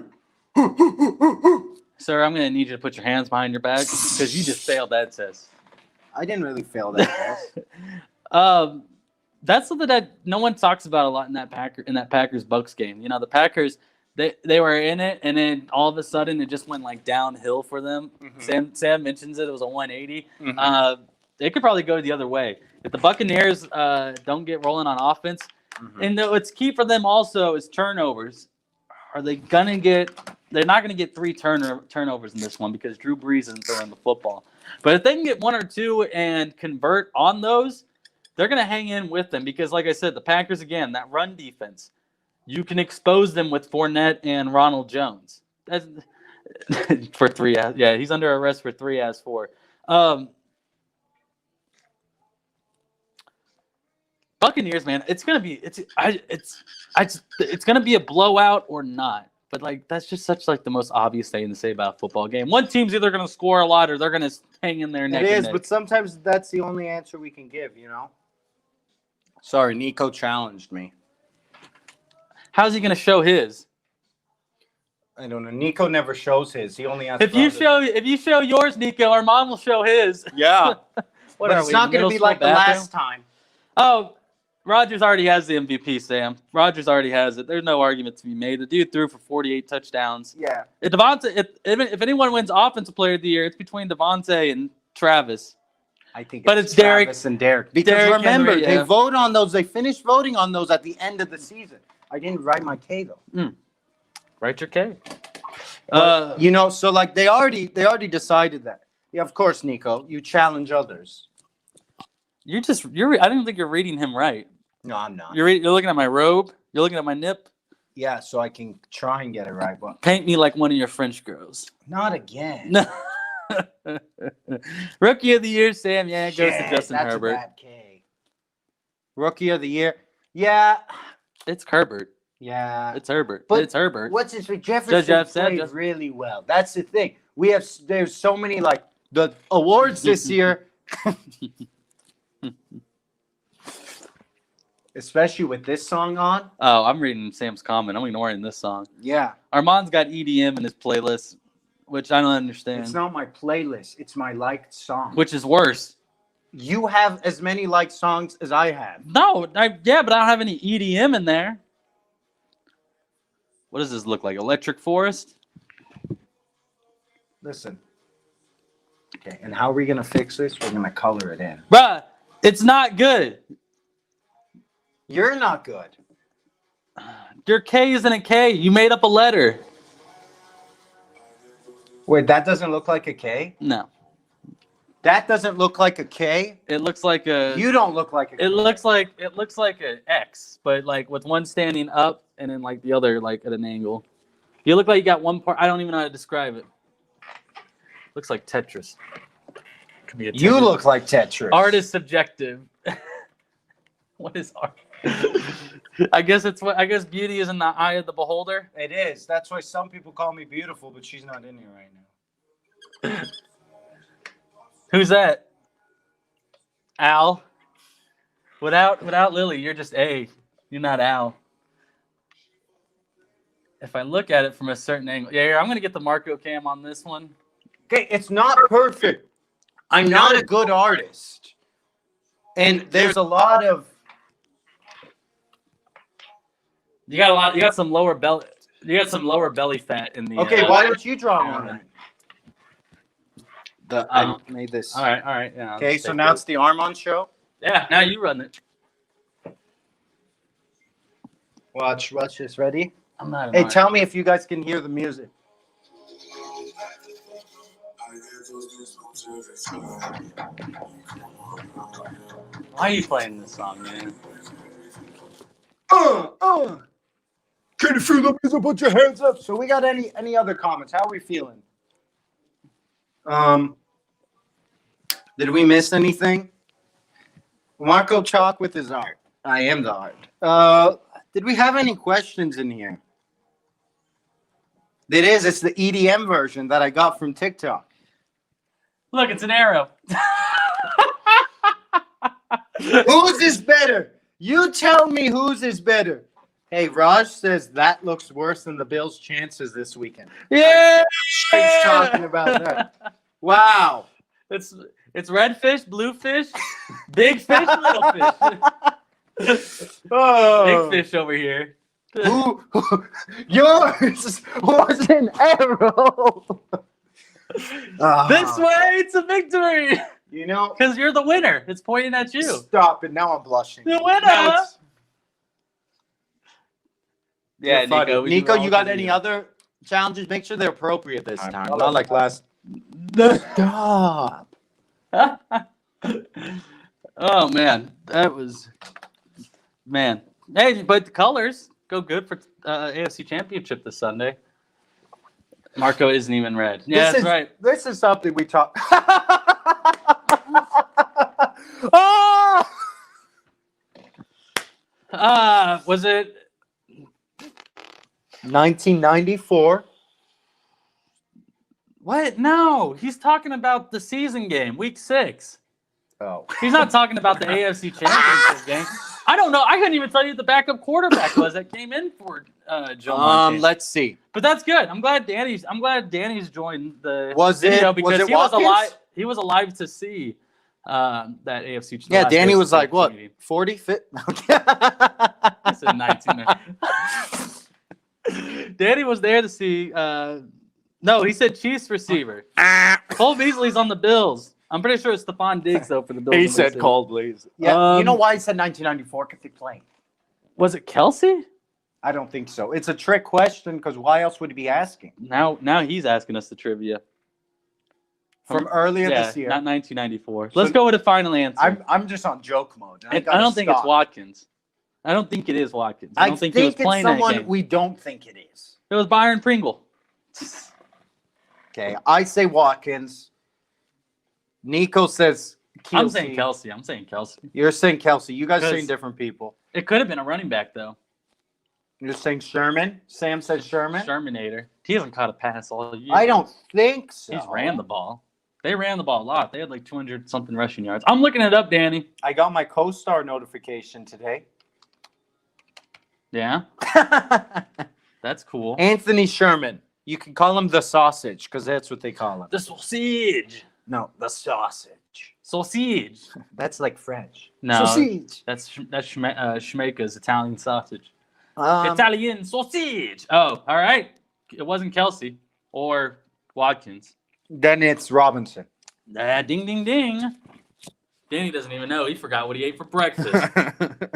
S1: Sir, I'm gonna need you to put your hands behind your back because you just failed that test.
S2: I didn't really fail that test.
S1: That's something that no one talks about a lot in that Packers Bucks game. You know, the Packers they were in it, and then all of a sudden it just went like downhill for them.
S2: Mhm.
S1: Sam mentions it was a 180.
S2: Mhm.
S1: It could probably go the other way if the Buccaneers don't get rolling on offense.
S2: Mhm.
S1: And what's key for them also is turnovers. Are they gonna get? They're not gonna get 3 turnovers in this one because Drew Brees isn't throwing the football. But if they can get 1 or 2 and convert on those, they're gonna hang in with them because, like I said, the Packers again, that run defense, you can expose them with Fournette and Ronald Jones. That's for 3. Yeah, he's under arrest for 3 as 4. Buccaneers, man, it's gonna be it's gonna be a blowout or not. But like that's just such like the most obvious thing to say about a football game. One team's either gonna score a lot or they're gonna hang in there neck
S2: It
S1: and
S2: is,
S1: neck.
S2: but sometimes that's the only answer we can give, you know? Sorry, Nico challenged me.
S1: How's he gonna show his?
S2: I don't know. Nico never shows his. He only has
S1: If you show yours, Nico, our mom will show his.
S2: Yeah.
S1: What
S2: But
S1: are
S2: it's
S1: we,
S2: not going to
S1: middle
S2: be
S1: school
S2: like the
S1: bathroom?
S2: last time.
S1: Oh, Rodgers already has the MVP, Sam. Rodgers already has it. There's no argument to be made. The dude threw for 48 touchdowns.
S2: Yeah.
S1: If anyone wins Offensive Player of the Year, it's between Devontae and Travis.
S2: I think
S1: But it's Derek-
S2: Travis and Derek. Because
S1: Derek
S2: remember,
S1: Henry,
S2: they
S1: yeah.
S2: vote on those. They finished voting on those at the end of the season. I didn't write my K, though.
S1: Write your K.
S2: You know, so like they already decided that. Yeah, of course, Nico. You challenge others.
S1: I don't think you're reading him right.
S2: No, I'm not.
S1: You're looking at my robe. You're looking at my nip.
S2: Yeah, so I can try and get it right, but
S1: Paint me like one of your French girls.
S2: not again.
S1: No. Rookie of the Year, Sam. Yeah, it goes to
S2: Shit,
S1: Justin
S2: that's
S1: Herbert.
S2: A bad K. Rookie of the Year. Yeah.
S1: It's Herbert.
S2: Yeah.
S1: It's Herbert.
S2: But
S1: It's Herbert.
S2: What's his name? Jefferson
S1: Jeff said
S2: played
S1: just-
S2: really well. That's the thing. There's so many like the awards this year, especially with this song on.
S1: Oh, I'm reading Sam's comment. I'm ignoring this song.
S2: Yeah,
S1: Armand's got EDM in his playlist, which I don't understand.
S2: it's not my playlist. It's my liked song.
S1: Which is worse.
S2: You have as many liked songs as I have.
S1: No, but I don't have any EDM in there. What does this look like? Electric Forest?
S2: Listen. Okay, and how are we gonna fix this? We're gonna color it in.
S1: Bruh, it's not good.
S2: You're not good.
S1: Your K isn't a K. You made up a letter.
S2: Wait, that doesn't look like a K?
S1: No.
S2: That doesn't look like a K?
S1: It looks like a
S2: You don't look like a K.
S1: it looks like an X, but like with one standing up and then like the other like at an angle. You look like you got one part. I don't even know how to describe it. Looks like Tetris. Could be a
S2: You
S1: Tetris.
S2: look like Tetris.
S1: Art is subjective. What is art? I guess beauty is in the eye of the beholder.
S2: It is. That's why some people call me beautiful, but she's not in here right now.
S1: Who's that? Al. Without Lily, you're just A. You're not Al. If I look at it from a certain angle, yeah, here, I'm gonna get the Marco cam on this one.
S2: Okay, it's not perfect. I'm not a good artist. And there's a lot of
S1: You got some lower belly fat in the.
S2: Okay, why don't you draw one then? I
S1: Um,
S2: made this.
S1: All right, yeah.
S2: Okay, so now it's the Armand show.
S1: Yeah, now you run it.
S2: Watch this. Ready?
S1: I'm not.
S2: Hey, tell me if you guys can hear the music.
S1: Why are you playing this song, man?
S2: Can you feel the music? Put your hands up. So we got any other comments? How are we feeling? Did we miss anything? Marco Chalk with his art. I am the art. Did we have any questions in here? It is. It's the EDM version that I got from TikTok.
S1: Look, it's an arrow.
S2: Whose is better? You tell me whose is better. Hey, Raj says that looks worse than the Bills' chances this weekend.
S1: Yeah.
S2: He's talking about that. Wow.
S1: It's red fish, blue fish, big fish, little fish.
S2: Oh.
S1: Big fish over here.
S2: Yours was an arrow.
S1: This way to victory.
S2: You know,
S1: Because you're the winner. It's pointing at you.
S2: stop it. Now I'm blushing.
S1: The winner.
S2: Now it's-
S1: Yeah,
S2: You're funny.
S1: Nico. we do
S2: Nico,
S1: all
S2: you got
S1: for
S2: any
S1: you.
S2: other challenges? Make sure they're appropriate this
S1: All right.
S2: time. Not like last. Stop.
S1: Oh man, that was man. Hey, but the colors go good for AFC Championship this Sunday. Marco isn't even red. Yeah, that's right.
S2: This is something we talk. Oh!
S1: Was it
S2: 1994.
S1: what? No, he's talking about the season game, week 6.
S2: Oh.
S1: He's not talking about the AFC Championship game. I don't know. I couldn't even tell you who the backup quarterback was that came in for Joe Montana.
S2: Let's see.
S1: But that's good. I'm glad Danny's joined the
S2: Was
S1: video
S2: it-
S1: because
S2: was it
S1: he was
S2: Watkins?
S1: alive. He was alive to see that AFC.
S2: Yeah,
S1: last
S2: Danny
S1: AFC
S2: was like, what,
S1: meeting.
S2: 40 fit?
S1: I said 19. Danny was there to see. No, he said Chiefs receiver. Cole Beasley's on the Bills. I'm pretty sure it's Stephon Diggs though for the Bills.
S2: He
S1: and
S2: said
S1: receiver.
S2: Coldleys. Yeah, you know
S1: Um,
S2: why he said 1994? Because they played.
S1: Was it Kelsey?
S2: I don't think so. It's a trick question because why else would he be asking?
S1: Now he's asking us the trivia
S2: From earlier
S1: yeah,
S2: this year.
S1: not 1994.
S2: So-
S1: Let's go with a final answer.
S2: I'm just on joke mode.
S1: I don't think it's Watkins. I don't think it is Watkins. I don't think he was
S2: it's
S1: playing that
S2: someone
S1: game.
S2: we don't think it is.
S1: It was Byron Pringle.
S2: Okay, I say Watkins. Nico says Kelsey.
S1: I'm saying Kelsey.
S2: You're saying Kelsey. You guys are
S1: 'Cause-
S2: saying different people.
S1: It could have been a running back though.
S2: You're saying Sherman. Sam says Sherman.
S1: Shermanator. He hasn't caught a pass all year.
S2: I don't think so.
S1: He's ran the ball. They ran the ball a lot. They had like 200 something rushing yards. I'm looking it up, Danny.
S2: I got my co-star notification today.
S1: Yeah, that's cool.
S2: Anthony Sherman. You can call him the sausage because that's what they call him.
S1: The sausage.
S2: No, the sausage.
S1: Sausage.
S2: That's like French.
S1: No,
S2: Sausage.
S1: that's Shmeka's Italian sausage.
S2: Um,
S1: Italian sausage. Oh, all right. It wasn't Kelsey or Watkins.
S2: Then it's Robinson.
S1: Ding, ding, ding. Danny doesn't even know. He forgot what he ate for breakfast.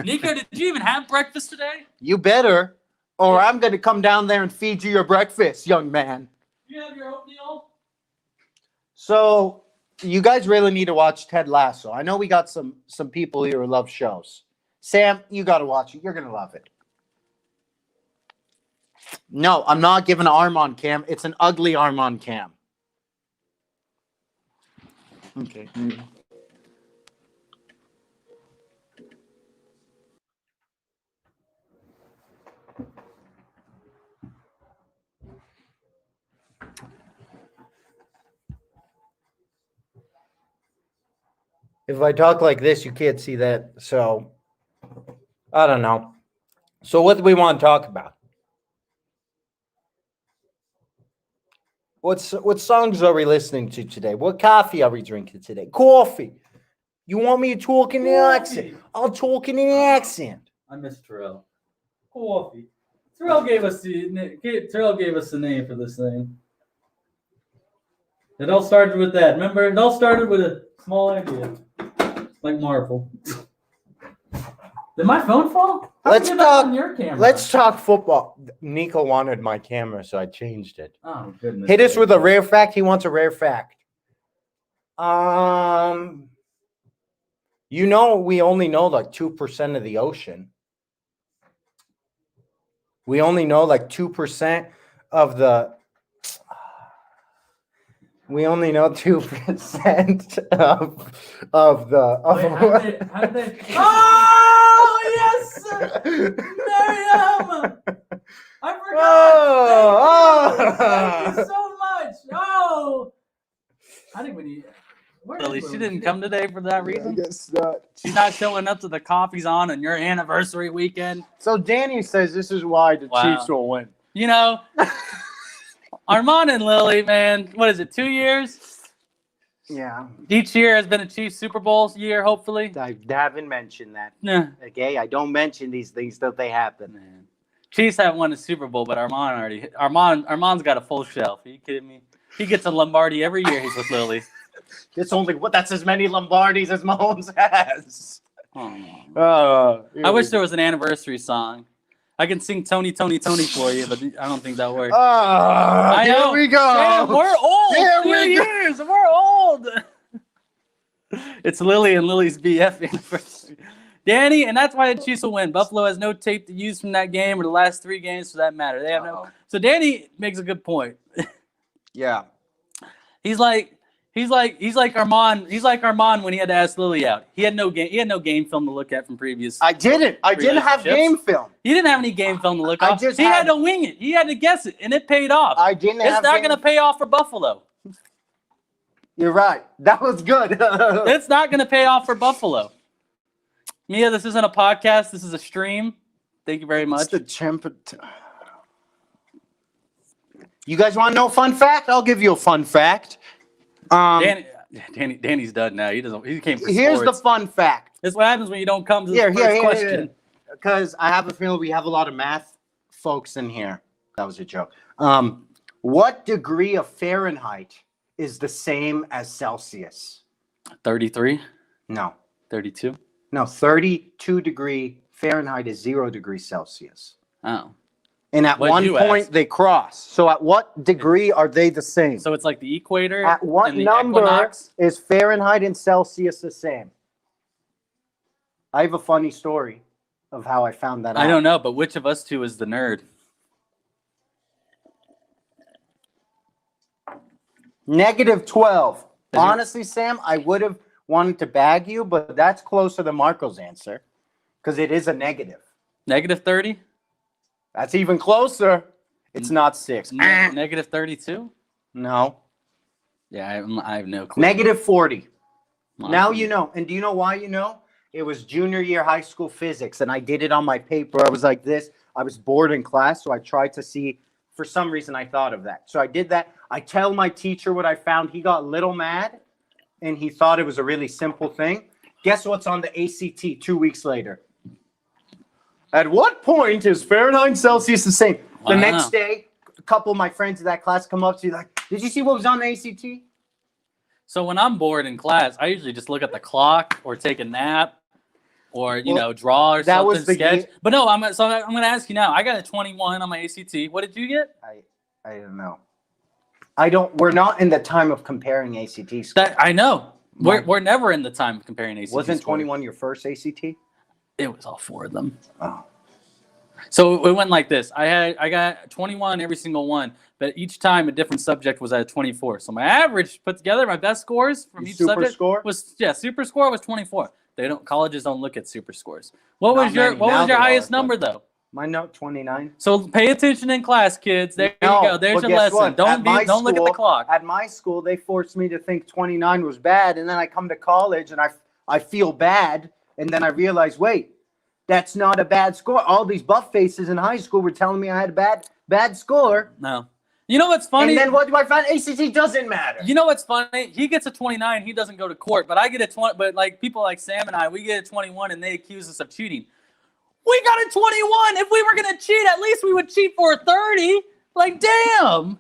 S1: Nico, did you even have breakfast today?
S2: You better, or I'm going to come down there and feed you your breakfast, young man.
S1: You have your oatmeal?
S2: So, you guys really need to watch Ted Lasso. I know we got some people here who love shows. Sam, you got to watch it. You're going to love it. No, I'm not giving an arm on cam. It's an ugly arm on cam. Okay. If I talk like this, you can't see that. So, I don't know. So, what do we want to talk about? What songs are we listening to today? What coffee are we drinking today? Coffee. You want me to talk in an accent? I'll talk in an accent.
S1: I miss Terrell. Coffee. Terrell gave us the name for this thing. It all started with that. Remember, it all started with a small idea, like Marvel. Did my phone fall? How'd
S2: Let's
S1: you get that
S2: talk-
S1: on your camera.
S2: Let's talk football. Nico wanted my camera, so I changed it.
S1: Oh goodness.
S2: Hit us with a rare fact. He wants a rare fact. You know, we only know like 2% of the ocean. We only know like 2% of the. We only know 2% of the.
S1: Wait, how did they? Oh yes, Miriam! I forgot. Thank you so much. Oh, I think we need. Lily, she didn't come today for that reason.
S2: guess not.
S1: She's not showing up to the coffee's on your anniversary weekend.
S2: So Danny says this is why the
S1: Wow.
S2: Chiefs will win.
S1: You know, Armand and Lily, man, what is it? 2 years?
S2: Yeah,
S1: Each year has been a Chiefs Super Bowl year, hopefully.
S2: I haven't mentioned that.
S1: Nah.
S2: Okay, I don't mention these things till they happen.
S1: Man. Chiefs haven't won a Super Bowl, but Armand's got a full shelf. Are you kidding me? He gets a Lombardi every year. He's with Lily.
S2: That's as many Lombardis as Mahomes has.
S1: I wish there was an anniversary song. I can sing Tony, Tony, Tony for you, but I don't think that'll work. I know.
S2: Here we go.
S1: Damn, we're old.
S2: Here
S1: 2
S2: we go.
S1: years. We're old. It's Lily and Lily's BF anniversary. Danny, and that's why the Chiefs will win. Buffalo has no tape to use from that game or the last 3 games for that matter. They have no. So Danny makes a good point.
S2: Yeah.
S1: He's like Armand. He's like Armand when he had to ask Lily out. He had no game film to look at from previous.
S2: I didn't have game film.
S1: He didn't have any game film to look at. He had to wing it. He had to guess it, and it paid off. It's not going to pay off for Buffalo.
S2: You're right. That was good.
S1: It's not going to pay off for Buffalo. Mia, this isn't a podcast. This is a stream. Thank you very much.
S2: You guys want to know a fun fact? I'll give you a fun fact.
S1: Danny's done now. He doesn't. He came for
S2: Here's
S1: sports.
S2: the fun fact.
S1: This is what happens when you don't come to the first question.
S2: Because I have a feeling we have a lot of math folks in here. That was a joke. What degree of Fahrenheit is the same as Celsius?
S1: 33?
S2: No.
S1: 32?
S2: No, 32 degree Fahrenheit is 0 degrees Celsius.
S1: Oh.
S2: And at
S1: What'd
S2: one point, they cross. So at what degree are they the same?
S1: So it's like the equator.
S2: At what
S1: and the
S2: number
S1: equinox?
S2: is Fahrenheit and Celsius the same? I have a funny story of how I found that out.
S1: I don't know, but which of us two is the nerd?
S2: -12. Honestly, Sam, I would have wanted to bag you, but that's closer to Marco's answer because it is a negative.
S1: -30?
S2: That's even closer. It's not 6.
S1: -32?
S2: No.
S1: Yeah, I have no clue.
S2: -40.
S1: Wow.
S2: Now you know. And do you know why you know? It was junior year high school physics, and I did it on my paper. I was like this. I was bored in class, so I tried to see. For some reason, I thought of that. So I did that. I tell my teacher what I found. He got a little mad, and he thought it was a really simple thing. Guess what's on the ACT 2 weeks later? At what point is Fahrenheit and Celsius the same? The next day, a couple of my friends in that class come up to you like, did you see what was on the ACT?
S1: So when I'm bored in class, I usually just look at the clock or take a nap or, draw or
S2: that
S1: something,
S2: was the
S1: sketch. But no, I'm going to ask you now. I got a 21 on my ACT. What did you get?
S2: I don't know. We're not in the time of comparing ACT scores.
S1: That I know. We're never in the time of comparing ACT
S2: Wasn't
S1: scores.
S2: 21 your first ACT?
S1: It was all 4 of them.
S2: Oh.
S1: So it went like this. I got 21 every single one, but each time a different subject was at a 24. So my average put together, my best scores from each subject
S2: score?
S1: super score was 24. Colleges don't look at super scores. What was your highest number though?
S2: My note 29.
S1: So pay attention in class, kids. There you go. There's your lesson.
S2: What?
S1: Don't look at the clock.
S2: At my school, they forced me to think 29 was bad, and then I come to college and I feel bad, and then I realize, wait, that's not a bad score. All these buff faces in high school were telling me I had a bad score.
S1: No. You know what's funny?
S2: And then what do I find? ACT doesn't matter.
S1: You know what's funny? He gets a 29. He doesn't go to court, but I get a 20. But like people like Sam and I, we get a 21, and they accuse us of cheating. We got a 21. If we were gonna cheat, at least we would cheat for a 30. Like, damn.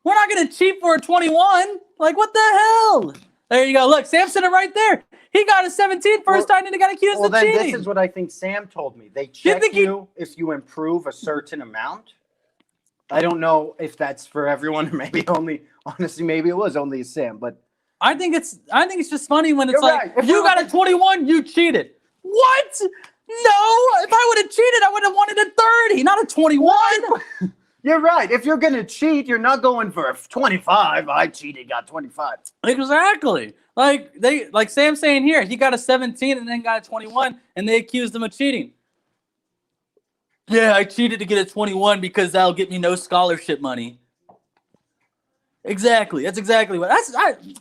S1: We're not gonna cheat for a 21. Like, what the hell? There you go. Look, Sam said it right there. He got a 17 first time and he got accused of cheating.
S2: This is what I think Sam told me. They check you if you improve a certain amount. I don't know if that's for everyone, or maybe maybe it was only Sam, but
S1: I think it's just funny when it's like,
S2: right.
S1: you got a 21, you cheated. What? No, if I would have cheated, I would have wanted a 30, not a 21.
S2: You're right. If you're going to cheat, you're not going for a 25. I cheated, got 25.
S1: Exactly. Like Sam's saying here, he got a 17 and then got a 21, and they accused him of cheating. Yeah, I cheated to get a 21 because that'll get me no scholarship money. Exactly. That's exactly what.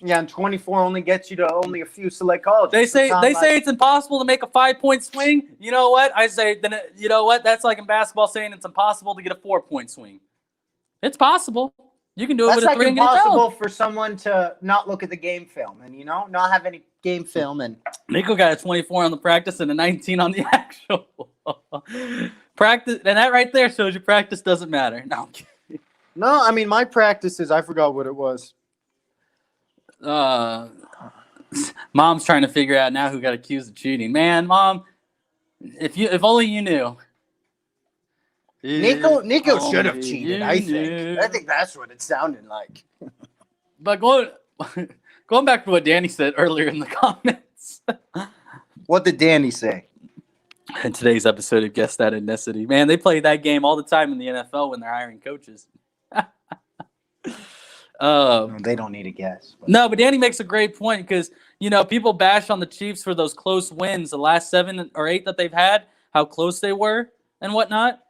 S2: Yeah, and 24 only gets you to only a few select colleges.
S1: They say it's impossible to make a 5-point swing. You know what? I say you know what? That's like in basketball saying it's impossible to get a 4-point swing. It's possible. You can do it
S2: That's
S1: with a
S2: like
S1: 3 and get it
S2: impossible
S1: fouled.
S2: for someone to not look at the game film and not have any game film and
S1: Nico got a 24 on the practice and a 19 on the actual. Practice, and that right there shows you practice doesn't matter. No, I'm kidding.
S2: no. I mean, my practices. I forgot what it was.
S1: Mom's trying to figure out now who got accused of cheating. Man, Mom, if only you knew.
S2: Nico
S1: If
S2: should have
S1: only
S2: cheated.
S1: you
S2: I
S1: knew.
S2: think that's what it sounded like.
S1: But going back to what Danny said earlier in the comments.
S2: What did Danny say?
S1: In today's episode of Guess That Ethnicity, man, they play that game all the time in the NFL when they're hiring coaches.
S2: They don't need a guess.
S1: No, but Danny makes a great point because, people bash on the Chiefs for those close wins, the last 7 or 8 that they've had, how close they were and whatnot.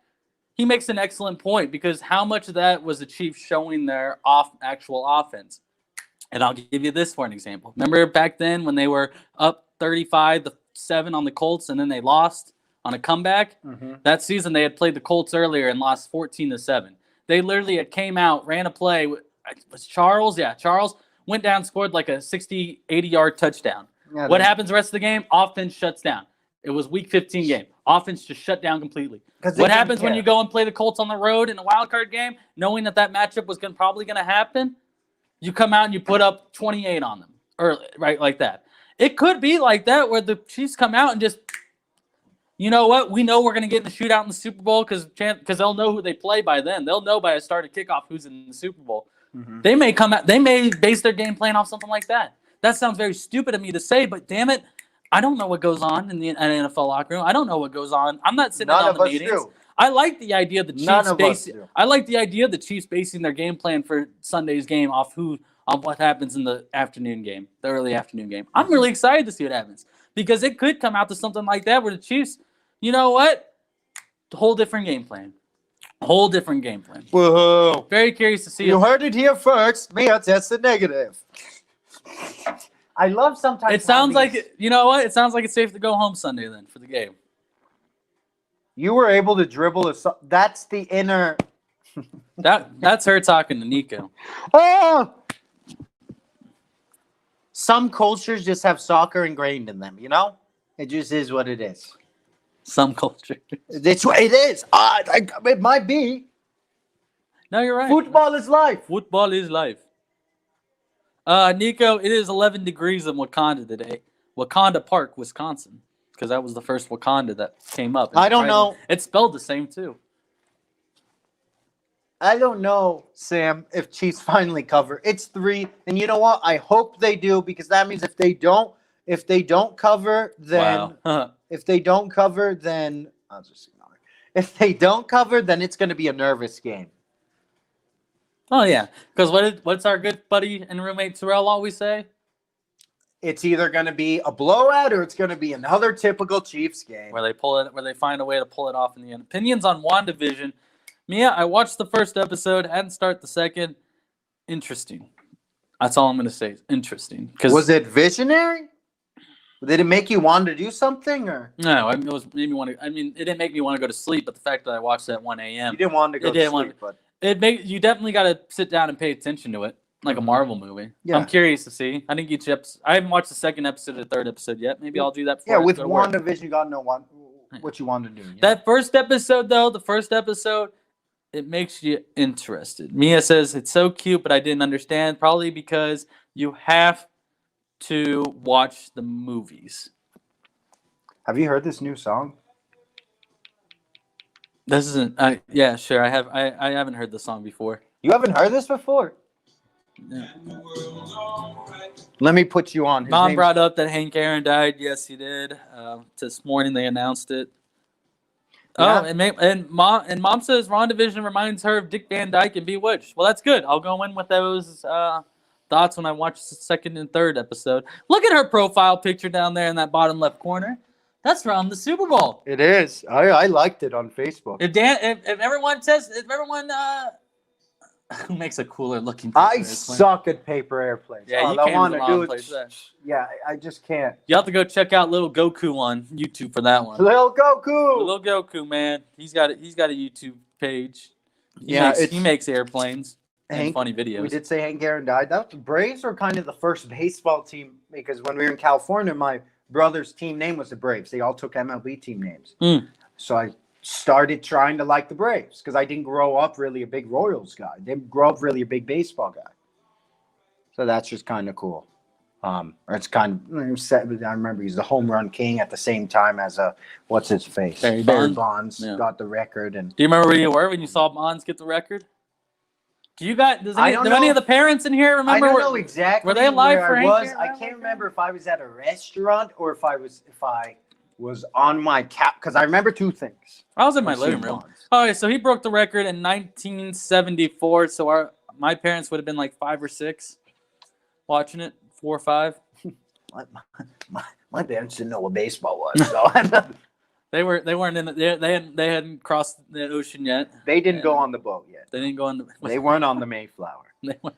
S1: He makes an excellent point because how much of that was the Chiefs showing their actual offense? And I'll give you this for an example. Remember back then when they were up 35-7 on the Colts and then they lost on a comeback?
S2: Mm-hmm.
S1: That season they had played the Colts earlier and lost 14-7. They literally had came out, ran a play. Was Charles? Yeah, Charles went down, scored like a 60, 80-yard touchdown.
S2: Yeah,
S1: What happens the rest of the game? Offense shuts down. It was week 15 game. Offense just shut down completely. What happens when you go and play the Colts on the road in a wild card game, knowing that matchup was probably going to happen? You come out and you put up 28 on them, or right like that. It could be like that where the Chiefs come out and just, you know what? We know we're going to get in the shootout in the Super Bowl because they'll know who they play by then. They'll know by a start of kickoff who's in the Super Bowl.
S2: Mm-hmm.
S1: They may come out. They may base their game plan off something like that. That sounds very stupid of me to say, but damn it, I don't know what goes on in the NFL locker room. I don't know what goes on. I'm not sitting in on the meetings.
S2: Do.
S1: I like the idea of the Chiefs basing their game plan for Sunday's game off what happens in the afternoon game, the early afternoon game. I'm really excited to see what happens because it could come out to something like that where the Chiefs, you know what, a whole different game plan.
S2: Whoa!
S1: Very curious to see.
S2: You heard it here first. Mia tested negative. I love sometimes.
S1: It sounds like you know what? It sounds like it's safe to go home Sunday then for the game.
S2: You were able to dribble that's the inner.
S1: That's her talking to Nico.
S2: Oh! Some cultures just have soccer ingrained in them, It just is what it is.
S1: Some culture.
S2: It's what it is. It might be.
S1: No, you're right.
S2: Football is life.
S1: Football is life. Nico, it is 11 degrees in Wakanda today. Wakanda Park, Wisconsin. Because that was the first Wakanda that came up.
S2: I don't know.
S1: It's spelled the same, too.
S2: I don't know, Sam, if Chiefs finally cover. It's 3, and you know what? I hope they do because that means if they don't cover, then
S1: wow.
S2: if they don't cover, then I'll just ignore it. If they don't cover, then it's going to be a nervous game.
S1: Oh yeah, because what's our good buddy and roommate Terrell always say?
S2: It's either going to be a blowout or it's going to be another typical Chiefs game.
S1: Where they find a way to pull it off in the end. Opinions on WandaVision. Mia, I watched the first episode, hadn't started the second. Interesting. That's all I'm going to say. Interesting.
S2: Was it visionary? Did it make you want to do something, or
S1: no? It made me want to. I mean, it didn't make me want to go to sleep, but the fact that I watched it at 1 a.m.
S2: You didn't want to go to sleep, but
S1: you definitely got to sit down and pay attention to it, like a Marvel movie. Yeah. I'm curious to see. I think each episode. I haven't watched the second episode or the third episode yet. Maybe I'll do that.
S2: Yeah, with WandaVision, you got to know what you want to do.
S1: That first episode, though, it makes you interested. Mia says it's so cute, but I didn't understand. Probably because you have to watch the movies.
S2: Have you heard this new song?
S1: This isn't. Yeah, sure. I have. I haven't heard the song before.
S2: You haven't heard this before?
S1: Yeah.
S2: Let me put you on.
S1: Mom brought up that Hank Aaron died. Yes, he did. This morning they announced it. Yeah. Oh, and mom says WandaVision reminds her of Dick Van Dyke and Bewitched. Well, that's good. I'll go in with those thoughts when I watch the second and third episode. Look at her profile picture down there in that bottom left corner. That's from the Super Bowl.
S2: It is. I liked it on Facebook.
S1: If everyone who makes a cooler looking
S2: paper I suck at paper airplanes.
S1: Yeah, you can't do it.
S2: Yeah, I just can't.
S1: You have to go check out Little Goku on YouTube for that one.
S2: Little Goku,
S1: man. He's got a YouTube page. He makes airplanes. and funny videos.
S2: We did say Hank Aaron died. The Braves were kind of the first baseball team because when we were in California, my brother's team name was the Braves. They all took MLB team names. So I started trying to like the Braves because I didn't grow up really a big Royals guy. I didn't grow up really a big baseball guy. So that's just kind of cool. Or it's kind of, I remember he's the home run king at the same time as what's his face?
S1: Barry
S2: Bonds
S1: Yeah.
S2: got the record. And
S1: Do you remember where you were when you saw Bonds get the record? Do
S2: I don't
S1: any
S2: know.
S1: of the parents in here remember?
S2: I don't know exactly
S1: were they alive
S2: where
S1: for
S2: I
S1: Hank
S2: was.
S1: Aaron
S2: I
S1: around
S2: can't
S1: like
S2: remember if I was at a restaurant or if I was on my cap because I remember two things.
S1: I was in my
S2: I've
S1: living
S2: seen
S1: room.
S2: Bonds.
S1: Oh, yeah, so he broke the record in 1974. So my parents would have been like 5 or 6 watching it, 4 or 5.
S2: My parents didn't know what baseball was, so
S1: They weren't in they hadn't crossed the ocean yet.
S2: they didn't go on the boat yet.
S1: They didn't go on the.
S2: They weren't on the Mayflower.
S1: They went-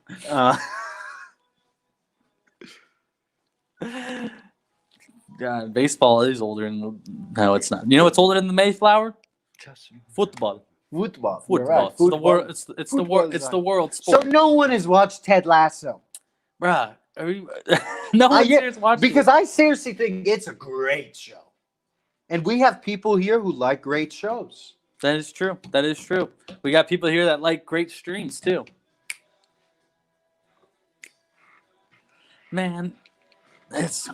S1: God, baseball is older than no, it's not. You know what's older than the Mayflower? Football.
S2: Football.
S1: Football.
S2: You're right.
S1: It's the world. It's the
S2: Football
S1: world.
S2: is
S1: It's
S2: right.
S1: the world
S2: So
S1: sport.
S2: no one has watched Ted Lasso.
S1: Bruh, are you, no one
S2: Yeah,
S1: serious watching
S2: because
S1: it.
S2: I seriously think it's a great show. And we have people here who like great shows.
S1: That is true. That is true. We got people here that like great streams too. Man, it's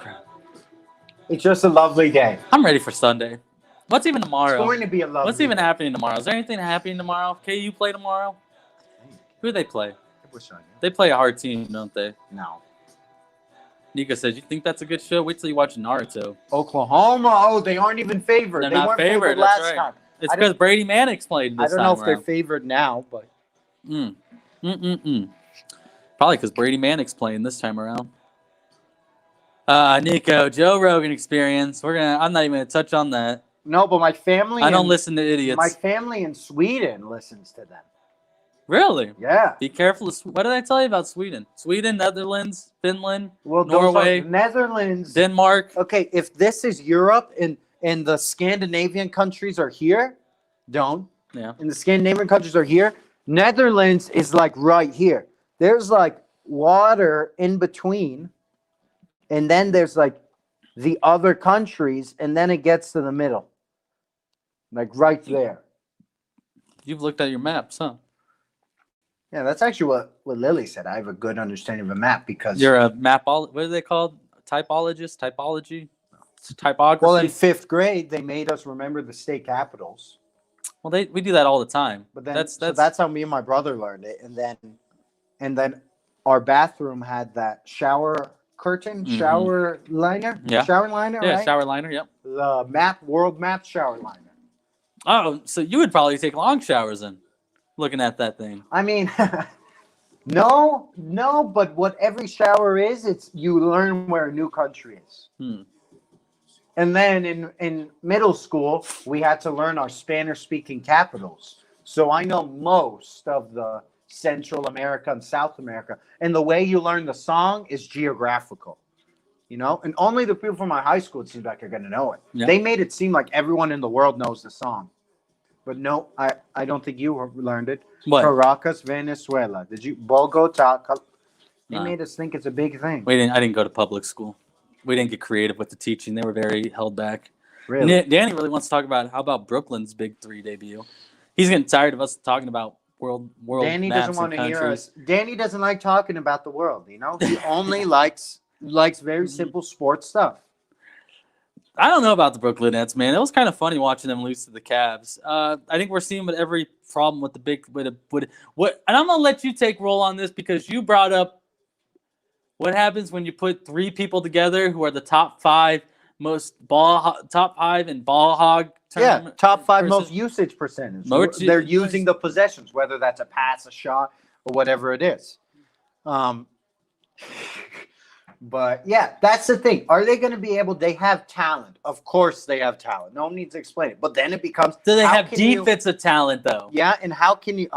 S2: It's just a lovely day.
S1: I'm ready for Sunday. What's even
S2: It's
S1: tomorrow?
S2: going to be a lovely
S1: What's even
S2: day.
S1: happening tomorrow? Is there anything happening tomorrow? KU play tomorrow? Who do they play? They play a hard team, don't they?
S2: No.
S1: Nico says, you think that's a good show? Wait till you watch Naruto.
S2: Oklahoma. Oh, they aren't even favored.
S1: They're
S2: They
S1: not
S2: weren't
S1: favored,
S2: favored
S1: that's
S2: last
S1: right.
S2: time.
S1: It's
S2: I don't-
S1: because Brady Mannix played
S2: I
S1: this
S2: don't know
S1: time
S2: if they're
S1: around.
S2: favored now, but
S1: Probably because Brady Mannix playing this time around. Nico, Joe Rogan Experience. I'm not even gonna touch on that.
S2: no. But my family.
S1: I don't
S2: in-
S1: listen to idiots.
S2: My family in Sweden listens to them.
S1: Really?
S2: Yeah.
S1: Be careful. What did I tell you about Sweden? Sweden, Netherlands, Finland,
S2: Well, those
S1: Norway,
S2: are Netherlands.
S1: Denmark.
S2: Okay, if this is Europe and the Scandinavian countries are here, don't.
S1: Yeah.
S2: And the Scandinavian countries are here. Netherlands is like right here. There's like water in between, and then there's like the other countries, and then it gets to the middle, like right there.
S1: You've looked at your maps, huh?
S2: Yeah, that's actually what Lily said. I have a good understanding of a map because
S1: You're a what are they called? Typologist? Typology? It's typography.
S2: well, in 5th grade they made us remember the state capitals.
S1: Well, we do that all the time.
S2: But then
S1: that's
S2: how me and my brother learned it, and then our bathroom had that shower curtain,
S1: Mhm.
S2: shower liner,
S1: Yeah.
S2: shower liner,
S1: yeah,
S2: right?
S1: shower liner. Yep.
S2: The world map shower liner.
S1: Oh, so you would probably take long showers then, looking at that thing.
S2: I mean, no, but what every shower is, it's you learn where a new country is.
S1: Hmm.
S2: And then in middle school, we had to learn our Spanish-speaking capitals. So I know most of the Central America and South America. And the way you learn the song is geographical, you know? And only the people from my high school, it seems like, are going to know it.
S1: Yeah.
S2: They made it seem like everyone in the world knows the song. But no, I don't think you learned it.
S1: What?
S2: Caracas, Venezuela. Did you? Bogota. They
S1: No.
S2: made us think it's a big thing.
S1: I didn't go to public school. We didn't get creative with the teaching. They were very held back.
S2: Really?
S1: Danny really wants to talk about how about Brooklyn's Big 3 debut. He's getting tired of us talking about world
S2: Danny
S1: maps
S2: doesn't want
S1: and
S2: to hear
S1: countries.
S2: us. Danny doesn't like talking about the world, you know? He only likes very simple sports stuff.
S1: I don't know about the Brooklyn Nets, man. It was kind of funny watching them lose to the Cavs. I think we're seeing with every problem with the big with what. And I'm gonna let you take roll on this because you brought up what happens when you put 3 people together who are the top 5 in ball hog.
S2: Yeah,
S1: tournament
S2: top 5
S1: versus-
S2: most usage percentage.
S1: Most
S2: They're
S1: u-
S2: using the possessions, whether that's a pass, a shot, or whatever it is. But yeah, that's the thing. Are they going to be able? They have talent. Of course, they have talent. No one needs to explain it. But then it becomes.
S1: Do they
S2: how
S1: have
S2: can you-
S1: defensive talent though?
S2: Yeah, and how can you?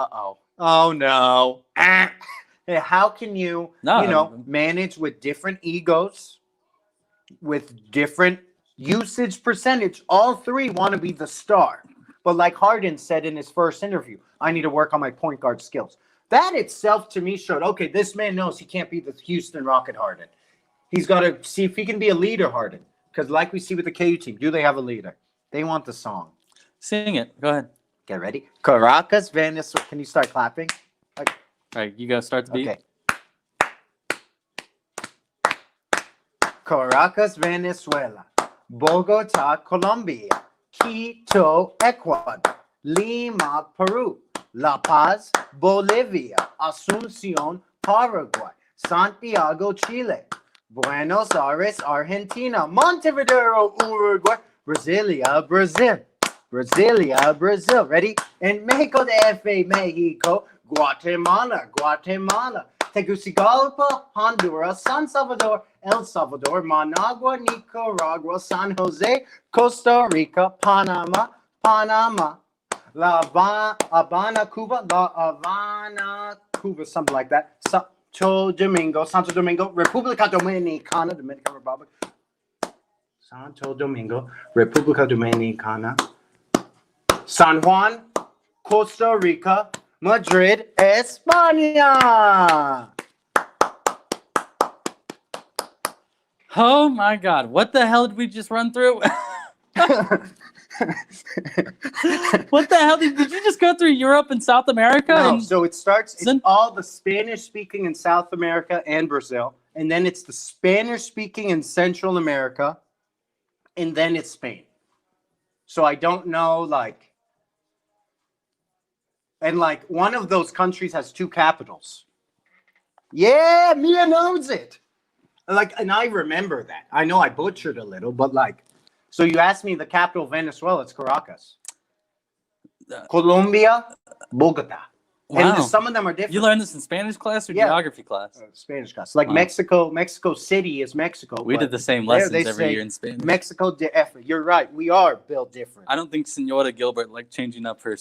S2: Oh no. Yeah, how can you?
S1: No.
S2: Manage with different egos, with different usage percentage. All 3 want to be the star. But like Harden said in his first interview, I need to work on my point guard skills. That itself to me showed, okay, this man knows he can't be the Houston Rocket Harden. He's got to see if he can be a leader, Harden. Because like we see with the KU team, do they have a leader? They want the song.
S1: Sing it. Go ahead.
S2: Get ready. Caracas, Venezuela. Can you start clapping? Like,
S1: All right, you got to start the beat.
S2: okay. Caracas, Venezuela. Bogota, Colombia. Quito, Ecuador. Lima, Peru. La Paz, Bolivia. Asunción, Paraguay. Santiago, Chile. Buenos Aires, Argentina. Montevideo, Uruguay. Brasilia, Brazil. Brasilia, Brazil. Ready? And Mexico DF, Mexico. Guatemala, Guatemala. Tegucigalpa, Honduras. San Salvador, El Salvador. Managua, Nicaragua. San Jose, Costa Rica. Panama, Panama. La Habana, Cuba. La Havana, Cuba. Something like that. Santo Domingo, República Dominicana, Dominican Republic. Santo Domingo, República Dominicana. San Juan, Costa Rica, Madrid, España.
S1: Oh my God! What the hell did we just run through? What the hell did you just go through Europe and South America?
S2: No,
S1: and
S2: so it's all the Spanish speaking in South America and Brazil, and then it's the Spanish speaking in Central America, and then it's Spain. So I don't know, like, and like one of those countries has two capitals. Yeah, Mia knows it. Like, and I remember that. I know I butchered a little, but like, so you asked me the capital of Venezuela, it's Caracas. Colombia, Bogota.
S1: Wow.
S2: And some of them are different.
S1: You learned this in Spanish class or
S2: Yeah.
S1: geography class?
S2: Spanish class. Like
S1: Wow.
S2: Mexico City is Mexico.
S1: We
S2: but
S1: did the same
S2: there
S1: lessons
S2: they
S1: every
S2: say
S1: year in Spanish.
S2: Mexico DF. You're right. We are built different.
S1: I don't think Senora Gilbert liked changing up her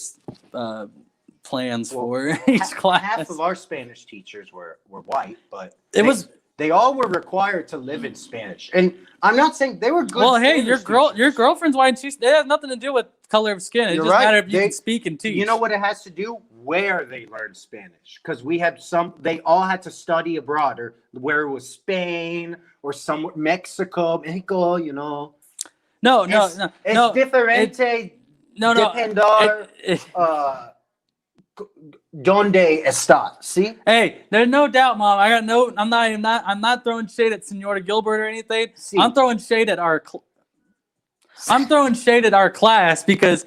S1: plans
S2: Well,
S1: for each class.
S2: Half of our Spanish teachers were white, but
S1: It
S2: they all were required to live in Spanish. And I'm not saying they were good.
S1: Well, hey,
S2: Spanish
S1: your
S2: teachers.
S1: girlfriend's white. It has nothing to do with color of skin. It
S2: You're
S1: just
S2: right.
S1: matters if you
S2: They-
S1: can speak and teach.
S2: You know what it has to do? Where they learned Spanish. Because we had they all had to study abroad, or where it was Spain or somewhere, Mexico, you know.
S1: No,
S2: It's
S1: no,
S2: diferente.
S1: no.
S2: Dependar. Donde está? See?
S1: Hey, there's no doubt, Mom. I'm not throwing shade at Senora Gilbert or anything.
S2: See.
S1: I'm throwing shade at our class because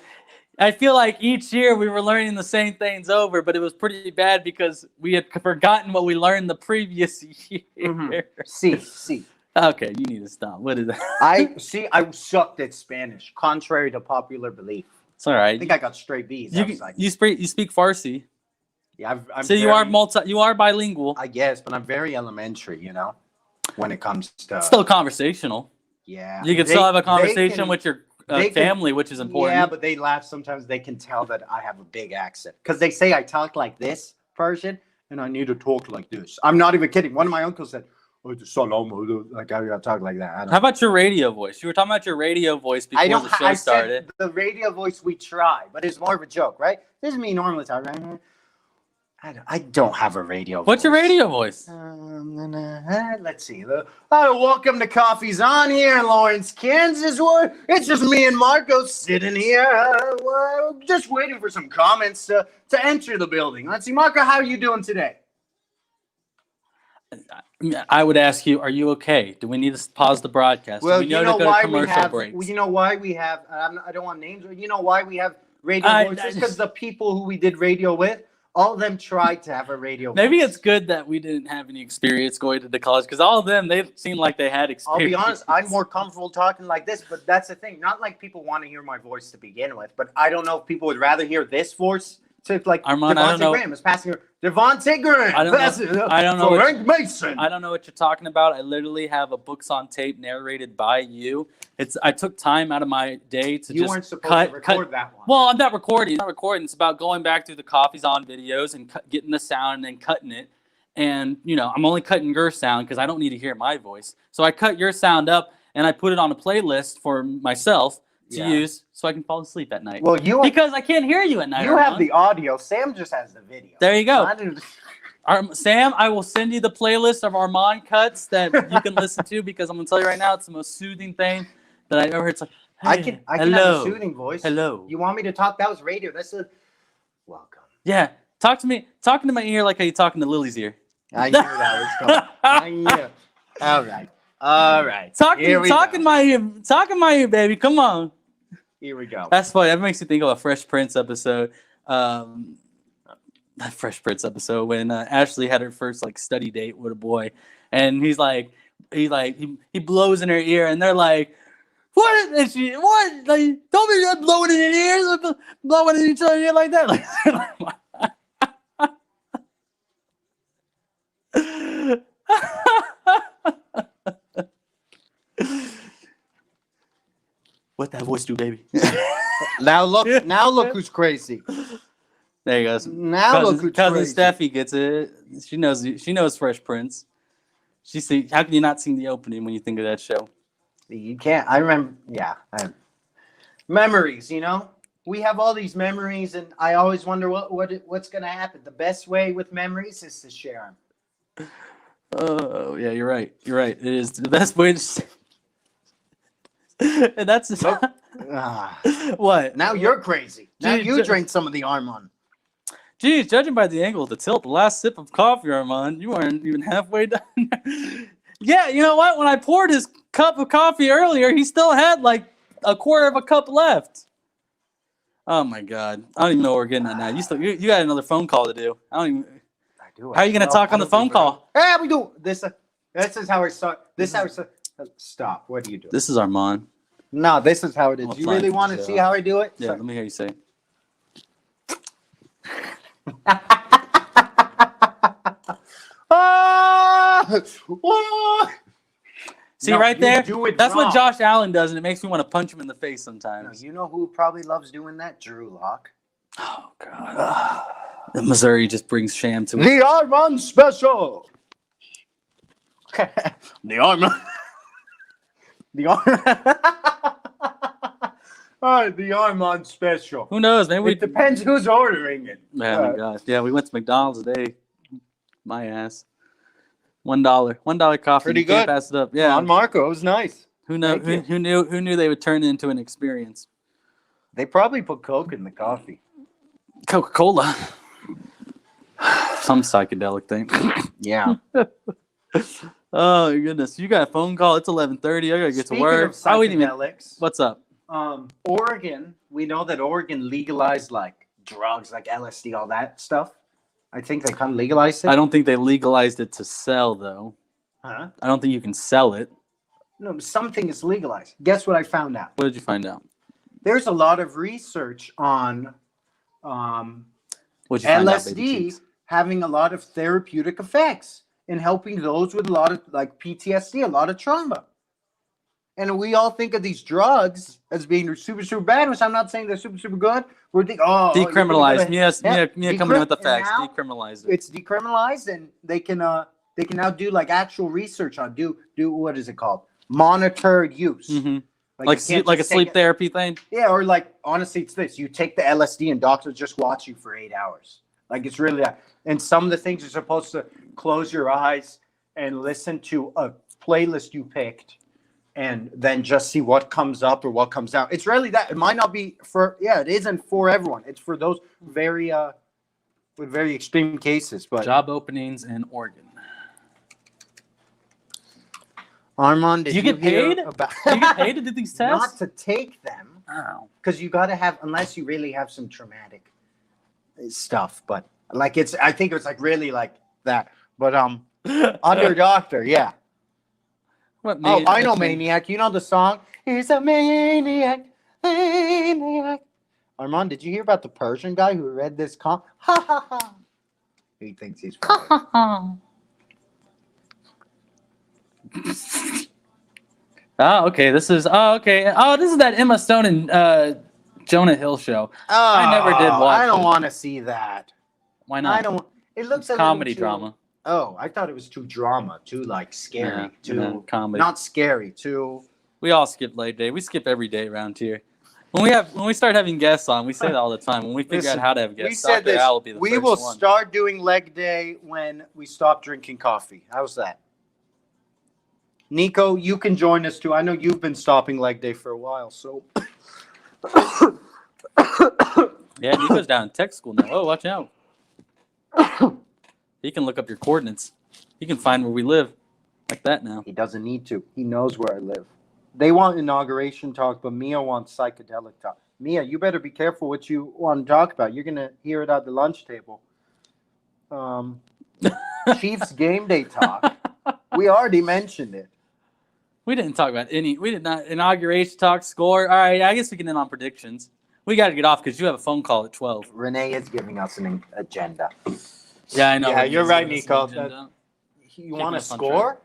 S1: I feel like each year we were learning the same things over, but it was pretty bad because we had forgotten what we learned the previous year.
S2: Mhm. See.
S1: Okay, you need to stop. What is that?
S2: I sucked at Spanish, contrary to popular belief.
S1: It's all right.
S2: I think I got straight B's. I was like,
S1: You speak Farsi,
S2: yeah, I'm
S1: so you are bilingual.
S2: I guess, but I'm very elementary, you know, when it comes to.
S1: It's still conversational.
S2: Yeah.
S1: You can still have a conversation with your family, which is important.
S2: Yeah, but they laugh sometimes. They can tell that I have a big accent because they say I talk like this Persian, and I need to talk like this. I'm not even kidding. One of my uncles said, "Oh, like I gotta talk like that." I don't
S1: How about your radio voice? You were talking about your radio voice before the show
S2: I
S1: started.
S2: said the radio voice we try, but it's more of a joke, right? This is me normally talking. Right? I don't have a radio.
S1: What's your radio voice?
S2: Let's see. Welcome to Coffee's On here in Lawrence, Kansas. It's just me and Marco sitting here, just waiting for some comments to enter the building. Let's see, Marco, how are you doing today?
S1: I would ask you, are you okay? Do we need to pause the broadcast?
S2: Well,
S1: Do we
S2: you
S1: need
S2: know
S1: to go to
S2: why we
S1: commercial
S2: have.
S1: breaks?
S2: You know why we have. I don't want names. You know why we have radio voices? Because the people who we did radio with, all of them tried to have a radio.
S1: Maybe
S2: voice.
S1: it's good that we didn't have any experience going to the college because all of them, they seemed like they had
S2: I'll
S1: experience.
S2: be honest, I'm more comfortable talking like this, but that's the thing. Not like people want to hear my voice to begin with, but I don't know if people would rather hear this voice to like
S1: Armand, I don't
S2: Devontae
S1: know.
S2: Graham is passing her. Devontae Graham.
S1: I don't know what-
S2: Frank Mason.
S1: I don't know what you're talking about. I literally have a books on tape narrated by you. I took time out of my day to
S2: You
S1: just
S2: weren't supposed
S1: cut,
S2: to record that one.
S1: Well, I'm not recording. It's not recording. It's about going back through the Coffee's On videos and getting the sound and then cutting it. And, I'm only cutting your sound because I don't need to hear my voice. So I cut your sound up and I put it on a playlist for myself to
S2: Yeah.
S1: use so I can fall asleep at night.
S2: Well,
S1: Because I can't hear you at night.
S2: you have
S1: Armand.
S2: the audio. Sam just has the video.
S1: There you go.
S2: I didn't-
S1: Sam, I will send you the playlist of Armand cuts that you can listen to because I'm gonna tell you right now, it's the most soothing thing that I've ever heard. It's like,
S2: I
S1: hey,
S2: can have a
S1: hello,
S2: soothing voice.
S1: hello.
S2: You want me to talk? That was radio. That's a welcome.
S1: Yeah, talk to me, talking to my ear like how you talking to Lily's ear.
S2: I knew that was coming. I knew. All right. All right.
S1: Talking
S2: Here we
S1: talking
S2: go.
S1: my ear, baby. Come on.
S2: Here we go.
S1: That's funny. That makes me think of a Fresh Prince episode. That Fresh Prince episode when Ashley had her first like study date with a boy, and he blows in her ear, and they're like, "What?" And she, "What? Like, don't be blowing in your ears, blowing in each other's ear like that." Like, what that voice do, baby?
S2: Now look who's crazy.
S1: There you go.
S2: Now look who's
S1: Cousin
S2: crazy.
S1: Steffi gets it. She knows Fresh Prince. How can you not sing the opening when you think of that show?
S2: You can't. I remember. Yeah. Memories. You know, we have all these memories, and I always wonder what's going to happen. The best way with memories is to share them.
S1: Oh yeah, you're right. You're right. It is the best way to. And that's what.
S2: Now you're crazy. Now
S1: Dude,
S2: you drink some of the Armand.
S1: Geez, judging by the angle of the tilt, the last sip of coffee, Armand, you aren't even halfway done. Yeah, you know what? When I poured his cup of coffee earlier, he still had like a quarter of a cup left. Oh my God, I don't even know what we're getting at now. You got another phone call to do. I don't even.
S2: I do.
S1: How are you gonna talk on the phone call?
S2: Yeah, we do. This is how I start. This is how I start. Stop. What do you do?
S1: This is Armand.
S2: No, this is how it is.
S1: Well,
S2: You
S1: fine,
S2: really want to
S1: so-
S2: see how I do it?
S1: Yeah,
S2: So-
S1: let me hear you say it.
S2: Ah! Whoa!
S1: See
S2: No,
S1: right
S2: you
S1: there?
S2: do it
S1: That's
S2: wrong.
S1: what Josh Allen does, and it makes me want to punch him in the face
S2: No,
S1: sometimes.
S2: you know who probably loves doing that? Drew Lock.
S1: Oh God. Missouri just brings sham to it.
S2: The Armand Special. The Armand. The Armand. The Armand Special.
S1: Who knows? Maybe
S2: It depends who's ordering it.
S1: Oh my gosh. Yeah, we went to McDonald's today. My ass. $1 coffee.
S2: Pretty
S1: You can't
S2: good.
S1: pass it up. Yeah.
S2: On Marco, it was nice.
S1: Who know?
S2: Thank
S1: Who knew they would turn it into an experience?
S2: They probably put Coke in the coffee.
S1: Coca-Cola. Some psychedelic thing.
S2: Yeah.
S1: Oh goodness. You got a phone call. It's 11:30. I gotta get to
S2: Speaking
S1: work.
S2: of
S1: I wouldn't even.
S2: psychedelics,
S1: What's up?
S2: Oregon, we know that Oregon legalized like drugs, like LSD, all that stuff. I think they kind of legalized it.
S1: I don't think they legalized it to sell though.
S2: Huh?
S1: I don't think you can sell it.
S2: No, something is legalized. Guess what I found out?
S1: What did you find out?
S2: There's a lot of research on
S1: What did you find out, baby
S2: LSD
S1: cheeks?
S2: having a lot of therapeutic effects in helping those with a lot of like PTSD, a lot of trauma. And we all think of these drugs as being super, super bad, which I'm not saying they're super, super good. We're thinking, oh, you're gonna
S1: Decriminalized.
S2: go to-
S1: Yes,
S2: Yeah,
S1: Mia coming in with the
S2: and
S1: facts.
S2: now
S1: Decriminalized it.
S2: It's decriminalized, and they can now do like actual research on do what is it called? Monitored use.
S1: Mm-hmm.
S2: you can't
S1: Like a
S2: just take
S1: sleep
S2: it-
S1: therapy thing.
S2: Yeah, or like honestly, it's this: you take the LSD, and doctors just watch you for 8 hours. Like it's really that. And some of the things you're supposed to close your eyes and listen to a playlist you picked, and then just see what comes up or what comes down. It's really that. It might not be for. Yeah, it isn't for everyone. It's for those very with very extreme cases. But
S1: Job openings in Oregon.
S2: Armand, did
S1: Do you get
S2: hear
S1: paid?
S2: About
S1: Do you get paid to do these
S2: not
S1: tests?
S2: to take them
S1: Oh.
S2: because you got to have unless you really have some traumatic stuff. But like it's, I think it's like really like that. But under doctor, yeah.
S1: What,
S2: Oh, I know
S1: man.
S2: Maniac. You know the song? He's a maniac, maniac. Armand, did you hear about the Persian guy who read this Ha ha ha. He thinks he's funny.
S1: Oh, okay. This is okay. Oh, this is that Emma Stone and Jonah Hill show. I never did watch
S2: I don't
S1: it.
S2: want to see that.
S1: Why not?
S2: I don't. It looks
S1: It's
S2: a little
S1: comedy
S2: too-
S1: drama.
S2: Oh, I thought it was too drama, too like scary,
S1: Yeah,
S2: too
S1: comedy.
S2: not scary, too.
S1: We all skip late day. We skip every day around here. When we start having guests on, we say that all the time. When we figure
S2: Listen,
S1: out how to have guests,
S2: we said
S1: Dr.
S2: this.
S1: Al will be the
S2: We
S1: first
S2: will
S1: one.
S2: start doing leg day when we stop drinking coffee. How's that? Nico, you can join us too. I know you've been stopping leg day for a while, so
S1: Yeah, Nico's down in tech school now. Oh, watch out. He can look up your coordinates. He can find where we live. Like that now.
S2: he doesn't need to. He knows where I live. They want inauguration talk, but Mia wants psychedelic talk. Mia, you better be careful what you want to talk about. You're gonna hear it at the lunch table. Chiefs game day talk. We already mentioned it.
S1: We didn't talk about any. We did not. Inauguration talk, score. All right, I guess we can end on predictions. We got to get off because you have a phone call at 12.
S2: Renee is giving us an agenda.
S1: Yeah, I know.
S2: Yeah,
S1: We're
S2: you're
S1: using
S2: right,
S1: this
S2: Nico.
S1: agenda.
S2: You want to
S1: us on
S2: score?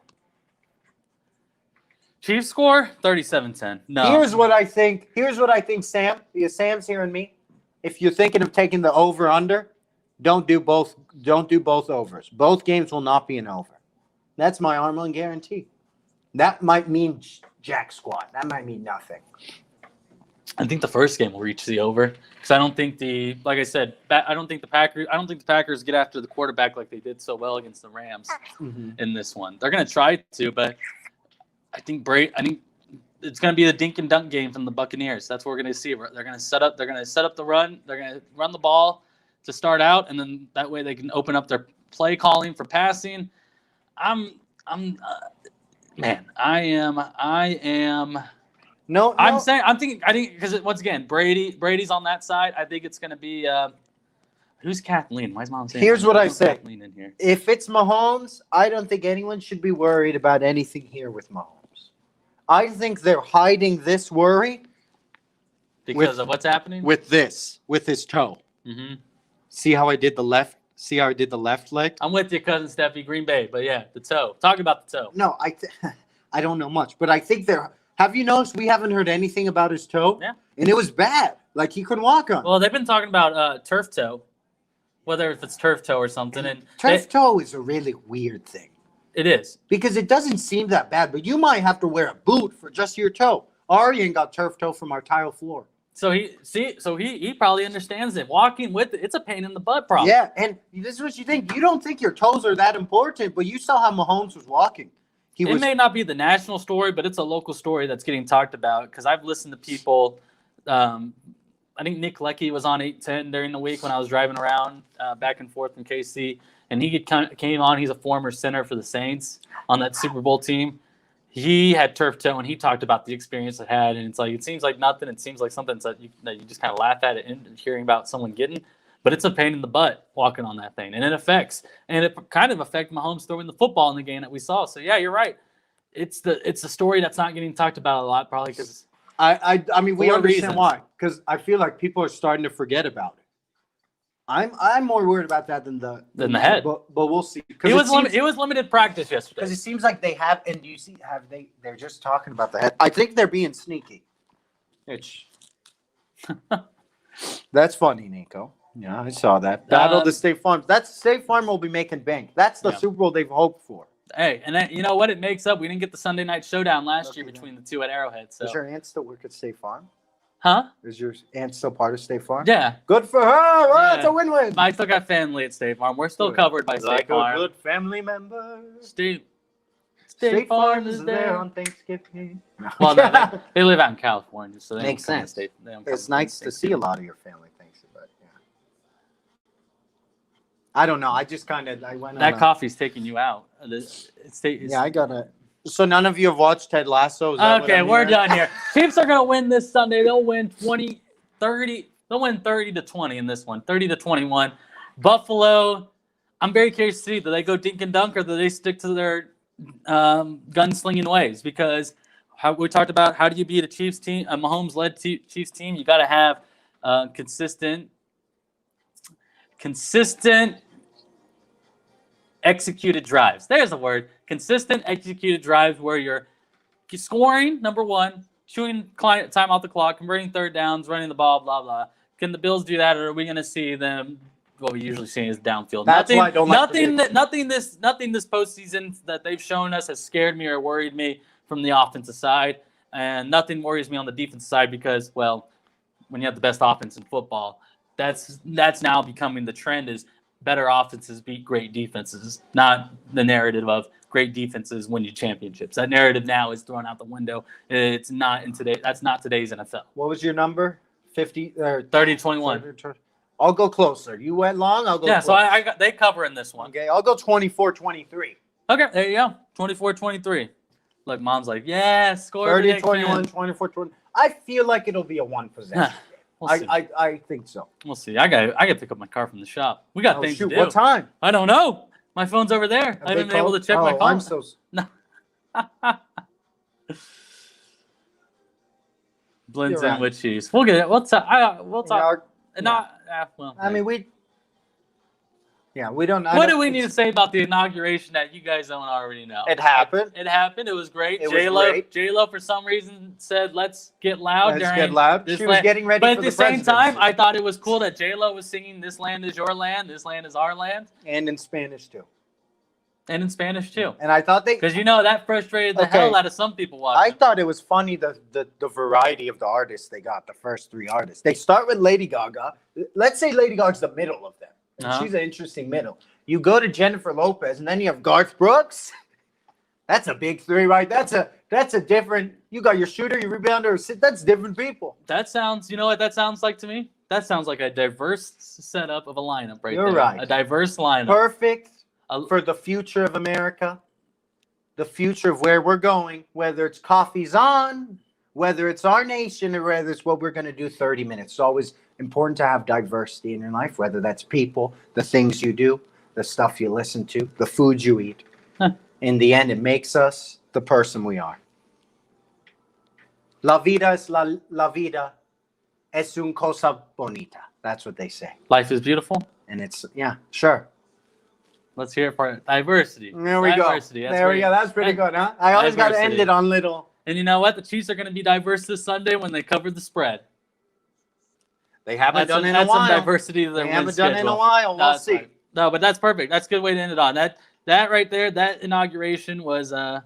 S1: Chiefs score 37-10. No.
S2: Here's what I think. Sam. Because Sam's hearing me. If you're thinking of taking the over under, don't do both. Don't do both overs. Both games will not be an over. That's my Armland guarantee. That might mean jack squat. That might mean nothing.
S1: I think the first game will reach the over because I don't think like I said, I don't think the Packers get after the quarterback like they did so well against the Rams in this one. They're going to try to, but I think it's going to be the dink and dunk game from the Buccaneers. That's what we're going to see. They're going to set up the run. They're going to run the ball to start out, and then that way they can open up their play calling for passing. Man, I am.
S2: No,
S1: I think because once again, Brady's on that side. I think it's going to be who's Kathleen? Why is mom saying?
S2: Here's what I say.
S1: Kathleen in here.
S2: If it's Mahomes, I don't think anyone should be worried about anything here with Mahomes. I think they're hiding this worry
S1: Because of what's happening?
S2: with his toe.
S1: Mm-hmm.
S2: See how I did the left? See how I did the left leg?
S1: I'm with you, cousin Steffi, Green Bay. But yeah, the toe. Talk about the toe.
S2: No, I don't know much, but I think they're. Have you noticed we haven't heard anything about his toe?
S1: Yeah.
S2: And it was bad. Like he couldn't walk on.
S1: Well, they've been talking about turf toe, whether if it's turf toe or something. And
S2: Turf toe is a really weird thing
S1: it is.
S2: because it doesn't seem that bad, but you might have to wear a boot for just your toe. Arian got turf toe from our tile floor.
S1: So he probably understands it. Walking with it's a pain in the butt problem.
S2: Yeah, and this is what you think. You don't think your toes are that important, but you saw how Mahomes was walking.
S1: It may not be the national story, but it's a local story that's getting talked about because I've listened to people. I think Nick Leckie was on 810 during the week when I was driving around back and forth from KC, and he came on. He's a former center for the Saints on that Super Bowl team. He had turf toe, and he talked about the experience it had, and it's like it seems like nothing. It seems like something that you just kind of laugh at it and hearing about someone getting. But it's a pain in the butt walking on that thing, and it kind of affected Mahomes throwing the football in the game that we saw. So yeah, you're right. It's the story that's not getting talked about a lot, probably because
S2: I mean we
S1: For
S2: understand
S1: reasons.
S2: why, because I feel like people are starting to forget about it. I'm more worried about that than the
S1: head.
S2: but we'll see.
S1: it was limited practice yesterday.
S2: Because it seems like they have, and do you see they're just talking about the head. I think they're being sneaky. That's funny, Nico. Yeah, I saw that. Battle the State Farm. That's State Farm will be making bank. That's the Super Bowl they've hoped for.
S1: Hey, and then, you know what? It makes up. We didn't get the Sunday night showdown last year
S2: Okay,
S1: between the two at Arrowhead. So,
S2: Does your aunt still work at State Farm?
S1: huh?
S2: Is your aunt still part of State Farm?
S1: Yeah,
S2: Good for her. Oh,
S1: Yeah.
S2: it's a win-win.
S1: I still got family at State Farm. We're still covered by State
S2: Like
S1: Farm.
S2: a good family member.
S1: State
S2: Farm is there on Thanksgiving.
S1: Well, no, they live out in California, so they
S2: Makes
S1: don't come to
S2: sense.
S1: they don't come
S2: It's
S1: to
S2: nice to see a lot of your family things, but yeah. I don't know. I just kind of went.
S1: That
S2: on
S1: coffee's taking you out.
S2: Yeah, I gotta. So none of you have watched Ted Lasso? Is that what
S1: Okay,
S2: I'm
S1: we're
S2: hearing?
S1: done here. Chiefs are going to win this Sunday. They'll win 30. They'll win 30-20 in this one, 30-21. Buffalo, I'm very curious to see, do they go dink and dunk or do they stick to their gunslinging ways? Because we talked about how do you beat a Chiefs team, a Mahomes-led Chiefs team? You got to have consistent executed drives. There's a word. Consistent executed drives where you're scoring, number one, chewing time off the clock, converting third downs, running the ball, blah, blah. Can the Bills do that, or are we going to see them, what we usually see is downfield?
S2: That's why I don't like
S1: nothing this postseason that they've shown us has scared me or worried me from the offensive side, and nothing worries me on the defensive side because, well, when you have the best offense in football, that's now becoming the trend is better offenses beat great defenses, not the narrative of great defenses win you championships. That narrative now is thrown out the window. It's not in today. That's not today's NFL.
S2: What was your number? 50 or
S1: 30-21.
S2: I'll go closer. You went long. I'll go.
S1: Yeah,
S2: closer.
S1: so I got they cover in this one.
S2: Okay, I'll go 24-23.
S1: Okay, there you go. 24-23. Look, mom's like, yeah, score
S2: 30-21,
S1: prediction.
S2: 24-20. I feel like it'll be a one possession.
S1: We'll see.
S2: I think so.
S1: We'll see. I got to pick up my car from the shop. We got
S2: Oh,
S1: things
S2: shoot,
S1: to do.
S2: what time?
S1: I don't know. My phone's over there.
S2: Have
S1: I haven't
S2: they
S1: been able to
S2: called?
S1: check my
S2: Oh,
S1: call.
S2: I'm so.
S1: Blends
S2: You're
S1: in
S2: right.
S1: with cheese. We'll get it. We'll talk. We'll talk.
S2: Yeah.
S1: Not. Well.
S2: I mean, we don't.
S1: What do we need to say about the inauguration that you guys don't already know?
S2: It happened.
S1: It happened. It was great.
S2: It was
S1: J-Lo,
S2: great.
S1: J-Lo, for some reason, said, "Let's get loud."
S2: Let's
S1: during
S2: get loud.
S1: this
S2: She was
S1: land.
S2: getting ready
S1: But
S2: for
S1: at the
S2: the
S1: same time,
S2: presidency.
S1: I thought it was cool that J-Lo was singing "This land is your land. This land is our land,"
S2: And in Spanish too.
S1: and in Spanish too.
S2: And I thought they.
S1: Because that frustrated the
S2: Okay.
S1: hell out of some people
S2: I
S1: watching.
S2: thought it was funny the variety of the artists they got. The first three artists. They start with Lady Gaga. Let's say Lady Gaga's the middle of them. And
S1: Uh-huh.
S2: She's an interesting middle. You go to Jennifer Lopez, and then you have Garth Brooks. That's a big three, right? That's a different. You got your shooter, your rebounder. That's different people.
S1: That sounds. You know what that sounds like to me? That sounds like a diverse setup of a lineup right
S2: You're
S1: there.
S2: right.
S1: A diverse lineup.
S2: Perfect
S1: A-
S2: for the future of America, the future of where we're going. Whether it's Coffee's On, whether it's our nation, or whether it's what we're going to do 30 minutes. It's always important to have diversity in your life, whether that's people, the things you do, the stuff you listen to, the food you eat.
S1: Huh.
S2: In the end, it makes us the person we are. La vida es la vida es una cosa bonita. That's what they say.
S1: Life is beautiful.
S2: And it's, yeah, sure.
S1: Let's hear it for diversity.
S2: There we go.
S1: Diversity. That's
S2: There we
S1: great.
S2: go. That's pretty good, huh? I always got to end
S1: Diversity.
S2: it on little.
S1: And you know what? The Chiefs are going to be diverse this Sunday when they cover the spread.
S2: They haven't done it in a
S1: That's some
S2: while.
S1: diversity to their
S2: They
S1: win
S2: haven't done it in a
S1: schedule.
S2: while.
S1: No,
S2: We'll
S1: that's
S2: see.
S1: fine. No, but that's perfect. That's a good way to end it on. That right there, that inauguration was a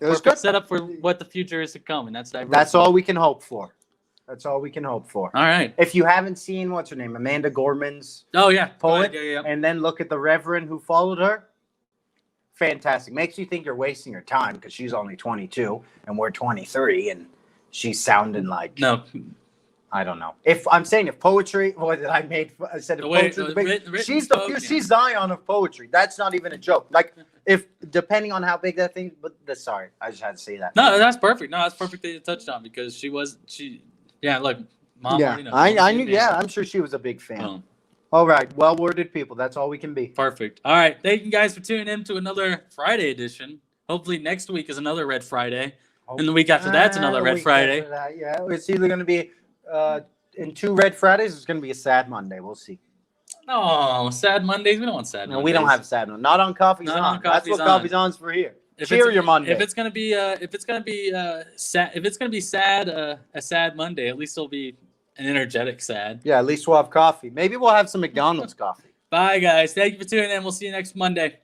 S2: It was
S1: perfect
S2: good.
S1: setup for what the future is to come, and that's diversity.
S2: That's all we can hope for. That's all we can hope for.
S1: All right.
S2: If you haven't seen, what's her name? Amanda Gorman's
S1: Oh yeah. Go
S2: poet,
S1: ahead. Yeah.
S2: and then look at the Reverend who followed her. Fantastic. Makes you think you're wasting your time because she's only 22 and we're 23 and she's sounding like,
S1: No.
S2: I don't know. If I'm saying if poetry, what did I made? I said if
S1: The way-
S2: poetry,
S1: the
S2: the big-
S1: written
S2: she's the
S1: spoken.
S2: she's Zion of poetry. That's not even a joke. Like if depending on how big that thing, but sorry, I just had to say that.
S1: No, that's perfect. No, that's perfect that you touched on because she. Yeah, look, mom.
S2: Yeah,
S1: already knows.
S2: I knew. Yeah, I'm sure she was a big fan.
S1: Boom.
S2: All right, well-worded people. That's all we can be.
S1: Perfect. All right. Thank you guys for tuning in to another Friday edition. Hopefully next week is another Red Friday. And the week after that's another Red
S2: Week
S1: Friday.
S2: after that, yeah, it's either going to be in 2 Red Fridays. It's going to be a sad Monday. We'll see.
S1: Oh, sad Mondays. We don't want sad
S2: No,
S1: Mondays.
S2: we don't have a sad one. Not on Coffee's
S1: Not
S2: On.
S1: on
S2: That's
S1: Coffee's
S2: what
S1: On.
S2: Coffee's On's for here.
S1: If
S2: Cheer
S1: it's-
S2: your Monday.
S1: If it's gonna be sad, a sad Monday, at least it'll be an energetic sad.
S2: Yeah, at least we'll have coffee. Maybe we'll have some McDonald's coffee.
S1: Bye guys. Thank you for tuning in. We'll see you next Monday.